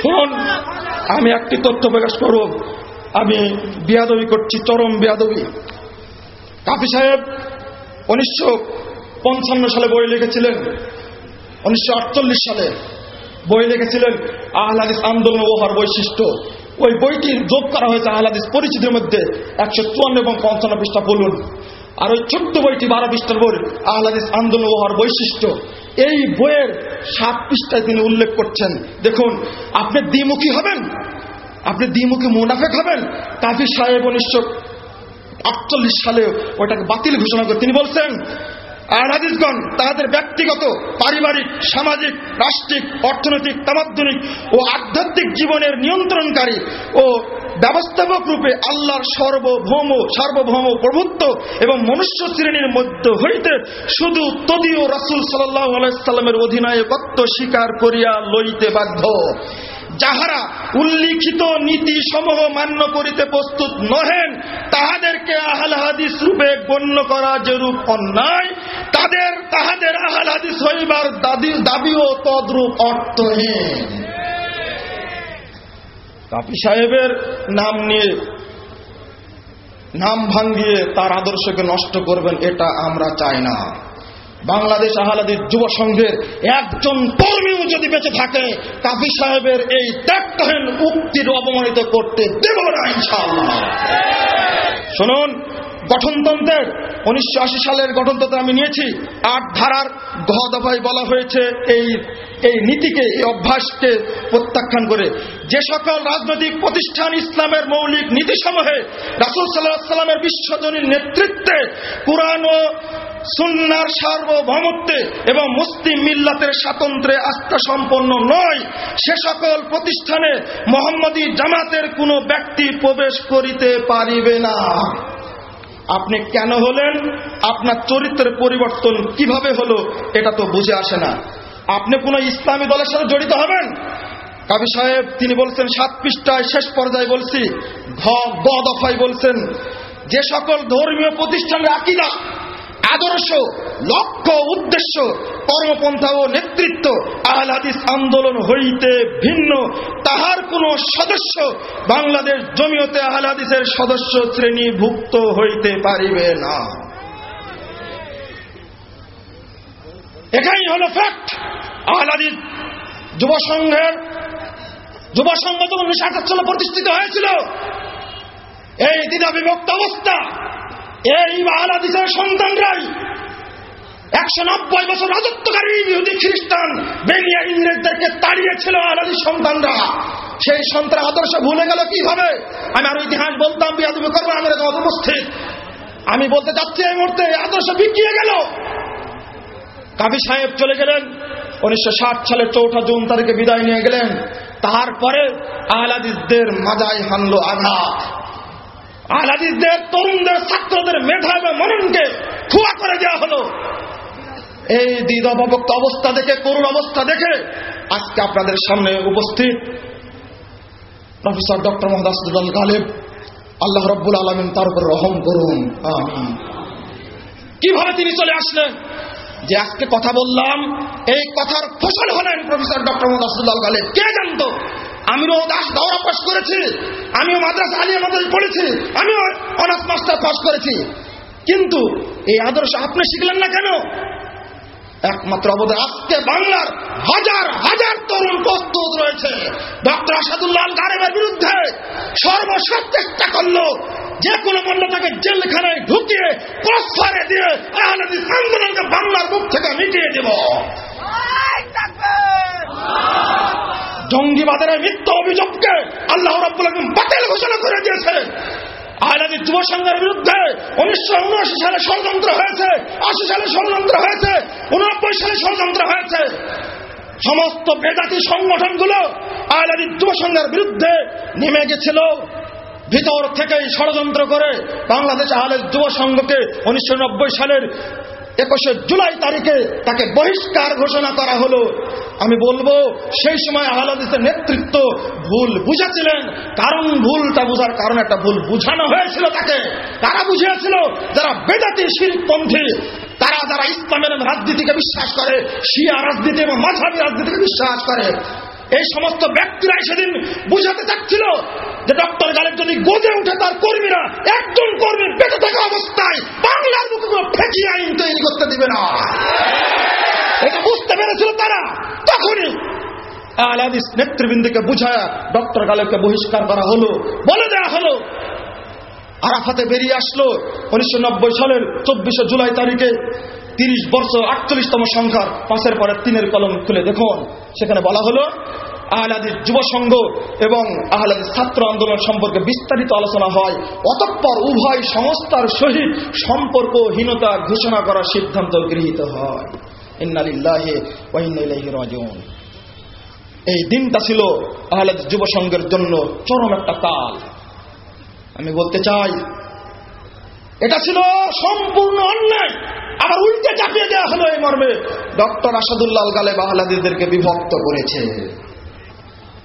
শুনুন, আমি একটি তথ্য প্রকাশ করব, আমি বেয়াদবি করছি, চরম বেয়াদবি। কাফি সাহেব 1955 সালে বই লিখেছিলেন, 1948 সালে বই লিখেছিলেন আহলে হাদিস আন্দোলন ও উহার বৈশিষ্ট্য। ওই বইটির যোগ করা হয়েছে আহলে হাদিস পরিচিতির মধ্যে 154 এবং 55 পৃষ্ঠা বলুন। আর ওই ছোট্ট বইটি 12 পৃষ্ঠার বই আহলে হাদিস আন্দোলন ও উহার বৈশিষ্ট্য। এই বইয়ের 7 পৃষ্ঠায় তিনি উল্লেখ করছেন, দেখুন, আপনি দ্বিমুখী হবেন, আপনি দ্বিমুখী মুনাফেক হবেন। কাফি সাহেব 1948 সালে ওইটাকে বাতিল ঘোষণা করে তিনি বলছেন, আহলে হাদিসগণ তাদের ব্যক্তিগত, পারিবারিক, সামাজিক, রাষ্ট্রিক, অর্থনৈতিক, তামাদ্দুনিক ও আধ্যাত্মিক জীবনের নিয়ন্ত্রণকারী ও ব্যবস্থাপক রূপে আল্লাহর সার্বভৌম প্রভুত্ব এবং মনুষ্য শ্রেণীর মধ্য হইতে শুধু তদীয় রাসূল সাল্লাল্লাহু আলাইহি সাল্লামের অধিনায়কত্ব স্বীকার করিয়া লইতে বাধ্য। যাহারা উল্লিখিত নীতি সমূহ মান্য করিতে প্রস্তুত নহেন, তাহাদেরকে আহলে হাদিস রূপে গণ্য করা যেরূপ অন্যায়, তাহাদের আহলে হাদিস হইবার দাবিও তদ্রূপ অর্থহীন। কাফি সাহেবের নাম নিয়ে, নাম ভাঙ্গিয়ে তার আদর্শকে নষ্ট করবেন, এটা আমরা চাই না। বাংলাদেশ আহলে হাদিস যুব সংঘের একজন কর্মীও যদি বেঁচে থাকে, কাফি সাহেবের এই ত্যাগহীন উক্তির অপমানিত করতে দেব না ইনশাআল্লাহ। শুনুন, গঠনতন্ত্রের 1980 সালের গঠনতন্ত্র আমি নিয়েছি, 8 ধারার ঘ দফায় বলা হয়েছে এই নীতিকে, এই অভ্যাসকে প্রত্যাখ্যান করে যে সকল রাজনৈতিক প্রতিষ্ঠান ইসলামের মৌলিক নীতিসমূহে রাসূল সাল্লাল্লাহু আলাইহি সাল্লামের বিশ্বজনীন নেতৃত্বে, কুরআন ও সুন্নাহর সার্বভৌমত্বে এবং মুসলিম মিল্লাতের স্বাতন্ত্র্যে আস্থা সম্পন্ন নয়, সে সকল প্রতিষ্ঠানে মুহাম্মদী জামাতের কোনো ব্যক্তি প্রবেশ করিতে পারিবে না। আপনি কেন হলেন, আপনার চরিত্রের পরিবর্তন কিভাবে হলো, এটা তো বুঝে আসে না। আপনি কোন ইসলামী দলের সাথে জড়িত হবেন। কাবি সাহেব তিনি বলছেন 7 পৃষ্ঠায় শেষ পর্যায়ে বলছি, গ দফায় বলছেন, যে সকল ধর্মীয় প্রতিষ্ঠানের আকীদা, আদর্শ, লক্ষ্য, উদ্দেশ্য, কর্মপন্থা ও নেতৃত্ব আহলে হাদিস আন্দোলন হইতে ভিন্ন, তাহার কোন সদস্য বাংলাদেশ জমিয়তে আহলে হাদিসের সদস্য শ্রেণীভুক্ত হইতে পারিবে না। এটাই হলো ফ্যাক্ট। আহলে হাদিস যুব সংঘ যখন 1978 সালে প্রতিষ্ঠিত হয়েছিল, এই দ্বিধা বিভক্ত অবস্থা, এই আহলে হাদিসের সন্তানরাই 190 বছর রাজত্বকারী ইহুদি খ্রিস্টান বেনিয়া ইংরেজদেরকে তাড়িয়েছিল আহলে হাদিস সন্তানরা। সেই সন্তান আদর্শ ভুলে গেল কিভাবে? আমি আরো ইতিহাস বলতাম, বিয়াদবি করবো, আমার উপস্থিত আমি বলতে চাচ্ছি, এই মুহূর্তে আদর্শ বিকিয়ে গেল। কাবি সাহেব চলে গেলেন, 1960 সালের 4 জুন তারিখে বিদায় নিয়ে গেলেন। তারপরে আহলে হাদিসদের মাজায় হানলো আঘাত। আহলে হাদিসদের তরুণদের, ছাত্রদের মেধা এবং মননকে খোয়া করে দেওয়া হলো। এই দ্বিধাবিভক্ত অবস্থা দেখে, করুণ অবস্থা দেখে আজকে আপনাদের সামনে উপস্থিত প্রফেসর ডক্টর মোহাম্মদ আসাদুল্লাহ গালেব, আল্লাহ রাব্বুল আলামিন তার উপর রহম করুন, আমিন। কিভাবে তিনি চলে আসলেন? যে আজকে কথা বললাম, এই কথার ফসল হলেন প্রফেসর ডক্টর মোহাম্মদ আসাদুল্লাহ গালেব। কে জানতো? আমিও দাওরা পাস করেছি, আমিও মাদ্রাসা আলিয়া মাদ্রাসায় পড়েছি, আমিও অনার্স মাস্টার পাস করেছি, কিন্তু এই আদর্শ আপনি শিখলেন না কেন? একমাত্র অবদান আজকে বাংলার হাজার হাজার তরুণ প্রস্তুত রয়েছে ডক্টর আসাদুল্লাহ গালেবের বিরুদ্ধে। সর্বশেষ চেষ্টা করলো যে কোনো মূল্য তাকে জেলখানায় ঢুকিয়ে ক্রসফায়ারে দিয়ে আহলে হাদিস আন্দোলনকে বাংলার বুক থেকে মিটিয়ে দেব। জঙ্গিবাদের মিথ্যা অভিযোগকে আল্লাহ রাব্বুল আলামিন বাতিল ঘোষণা করে দিয়েছে। আহলে হাদিস যুব সংঘের বিরুদ্ধে 1979 সালে ষড়যন্ত্র হয়েছে, 80 সালে ষড়যন্ত্র হয়েছে, 89 সালে ষড়যন্ত্র হয়েছে। সমস্ত বেদাতি সংগঠনগুলো আহলে হাদিস যুব সংঘের বিরুদ্ধে নেমে গেছিল। ভিতর থেকেই ষড়যন্ত্র করে বাংলাদেশ আহলে যুব সংঘকে 1990 সালের 21 জুলাই তারিখে তাকে বহিষ্কার ঘোষণা করা হলো। আমি বলবো সেই সময় আহলে হাদিসের নেতৃত্ব ভুল বুঝেছিলেন, কারণ ভুলটা বুঝার কারণে একটা ভুল বুঝানো হয়েছিল তাকে। তারা বুঝিয়েছিল যারা বেদাতি শিরকপন্থী, তারা যারা ইসলামের রাজনীতিকে বিশ্বাস করে, শিয়া রাজনীতি এবং মাযহাবী রাজনীতিকে বিশ্বাস করে, এই সমস্ত ব্যক্তিরা সেদিন বুঝাতে চাচ্ছিল যে ডক্টর গালেব যদি গজে উঠে তার কর্মীরা একজন কর্মীর বেঁচে থাকা অবস্থায় বাংলার বুকে কোনো ফেঁকি আইন তৈরি করতে দিবে না। এটা বুঝতে পেরেছিল তারা। তখনই আহলে হাদিস নেতৃবৃন্দকে বুঝায়া ডক্টর গালেবকে বহিষ্কার করা হলো, বলে দেওয়া হলো। আরাফাতে বেরিয়ে আসলো 1990 সালের 24 জুলাই তারিখে 30 বর্ষ 48তম সংখ্যার 5-এর পরে 3-এর কলম খুলে দেখুন, সেখানে বলা হলো আহলে হাদিস যুব সংঘ এবং আহলে হাদিস ছাত্র আন্দোলন সম্পর্কে বিস্তারিত আলোচনা হয়। অতঃপর উভয় সংস্থার সহিত সম্পর্কহীনতা ঘোষণা করার সিদ্ধান্ত গৃহীত হয়। ইন্না লিল্লাহি ওয়া ইন্না ইলাইহি রাজিউন। এই দিনটা ছিল আহলে হাদিস যুব সংঘের জন্য চরম একটা কাল। আমি বলতে চাই এটা ছিল সম্পূর্ণ অন্যায়। আবার উল্টে চাপিয়ে দেওয়া হলো এই মর্মে ডক্টর আসাদুল্লাহ আল গালেব আহলে হাদিসদেরকে বিভক্ত করেছে।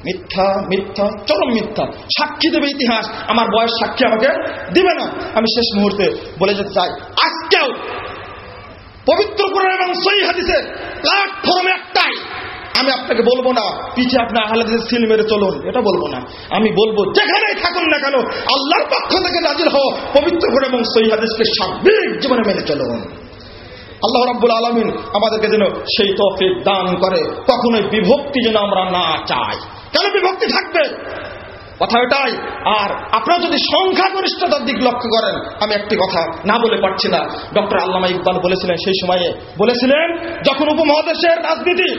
মিথ্যা, মিথ্যা, চরম মিথ্যা। সাক্ষী দেবে ইতিহাস, আমার বয়স সাক্ষী আমাকে দিবে না। আমি শেষ মুহূর্তে বলে যেতে চাই, আজকেও পবিত্র কোরআন এবং সহিহ হাদিসের প্ল্যাটফর্ম একটাই। আমি আপনাকে বলবো না পিছে আপনি আহলে হাদিসের সিল মেরে চলুন, এটা বলবো না। আমি বলবো যেখানেই থাকুন না কেন আল্লাহর পক্ষ থেকে নাজিল হওয়া পবিত্র কোরআন এবং সহিহ হাদিসকে সার্বিক জীবনে মেনে চলুন। আল্লাহ রাব্বুল আলামিন আমাদেরকে যেন সেই তৌফিক দান করে। কখনোই বিভক্তি যেন আমরা না চাই। কেন বিভক্তি থাকবে? কথা এটাই। আর আপনারা যদি সংখ্যাগরিষ্ঠতার দিক লক্ষ্য করেন, আমি একটি কথা না বলে পারছি না। ডক্টর আল্লামা ইকবাল বলেছিলেন, সেই সময়ে বলেছিলেন, যখন উপমহাদেশের রাজনীতি,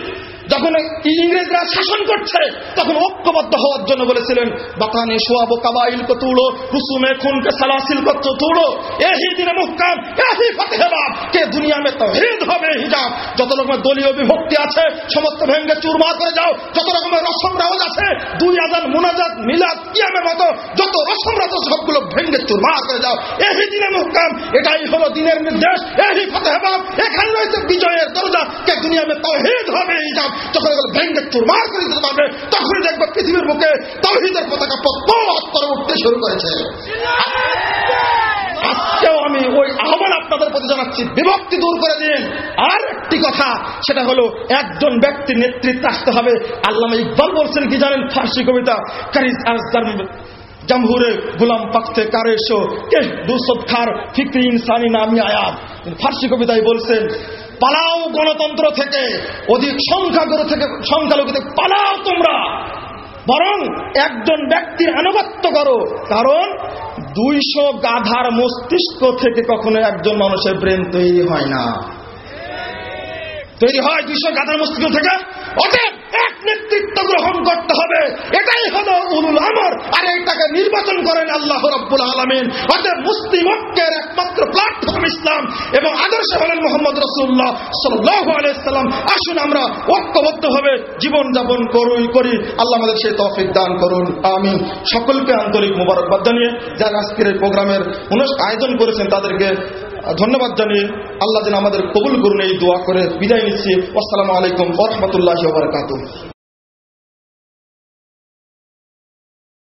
যখন ইংরেজরা শাসন করছে, তখন ঐক্যবদ্ধ হওয়ার জন্য বলেছিলেন, বাতানে সোয়াব কাবাইল কো তুড়ো, রুসুমে খুন কে সালাসিল কো তুড়ো, এহি দিনে মুহকাম এহি ফতহেবাব কে দুনিয়া মে তাওহীদ হবে হিজাব। যত রকমের দলীয় বিভক্তি আছে সমস্ত ভেঙ্গে চুরমার করে যাও। যত রকমের রসম রাওয়াজ আছে, 2 আযান, মুনাজাত, মিলাদ, কিয়ামের মতো যত রসম রাওয়াজ সবগুলো ভেঙ্গে চুরমার করে যাও। এহি দিনে মুহকাম, এটাই হলো দিনের নির্দেশ। এহি ফতহেবাব, এখানে রয়েছে বিজয়ের দরজা কে দুনিয়া মে তাওহীদ হবে হিজাব। যখন এগুলো ভেঙ্গে চুরমার করে দিতে পারবে, তখনই দেখবে পৃথিবীর বুকে তাওহীদের পতাকা পথ করে উঠতে শুরু করেছে। আজকেও আমি ওই আহ্বান আপনাদের প্রতি জানাচ্ছি, বিভক্তি দূর করে দিন। আর একটি কথা, সেটা হলো একজন ব্যক্তির নেতৃত্বে আসতে হবে। আল্লামা ইকবাল বলছেন কি জানেন? ফার্সি কবিতা কারিজ আজদার জামহুরে গুলাম পাকতে কারেশো কে দুসদ খার ফিক্রি ইনসানি নামি আয়াত। ফার্সি কবিতায় বলছেন, পালাও গণতন্ত্র থেকে, অধিক সংখ্যালঘু থেকে পালাও তোমরা, বরং একজন ব্যক্তির আনুগত্য করো। কারণ 200 গাধার মস্তিষ্ক থেকে কখনো একজন মানুষের ব্রেন তৈরি হয় না। তৈরি হয় 200 গাধার মস্তিষ্ক থেকে। অতএব এক নেতৃত্ব গ্রহণ করতে হবে, এটাই হলো উলুল আমর। আর এটাকে নির্বাচন করেন আল্লাহ রাব্বুল আলামিন। অতএব মুসলিম ঐক্যের একমাত্র প্ল্যাটফর্ম ইসলাম এবং আদর্শ হলেন মুহাম্মদ রাসূলুল্লাহ সাল্লাল্লাহু আলাইহি সাল্লাম। আসুন আমরা ঐক্যবদ্ধভাবে জীবন যাপন করি। আল্লাহ আমাদের সেই তৌফিক দান করুন, আমিন। সকলকে আন্তরিক মোবারকবাদ জানিয়ে যারা আজকের এই প্রোগ্রামের আয়োজন করেছেন তাদেরকে ধন্যবাদ জানিয়ে আল্লাহ যেন আমাদের কবুল করুন এই দোয়া করে বিদায় নিচ্ছি। আসসালামু আলাইকুম ওয়া রাহমাতুল্লাহি ওয়া বারাকাতুহু।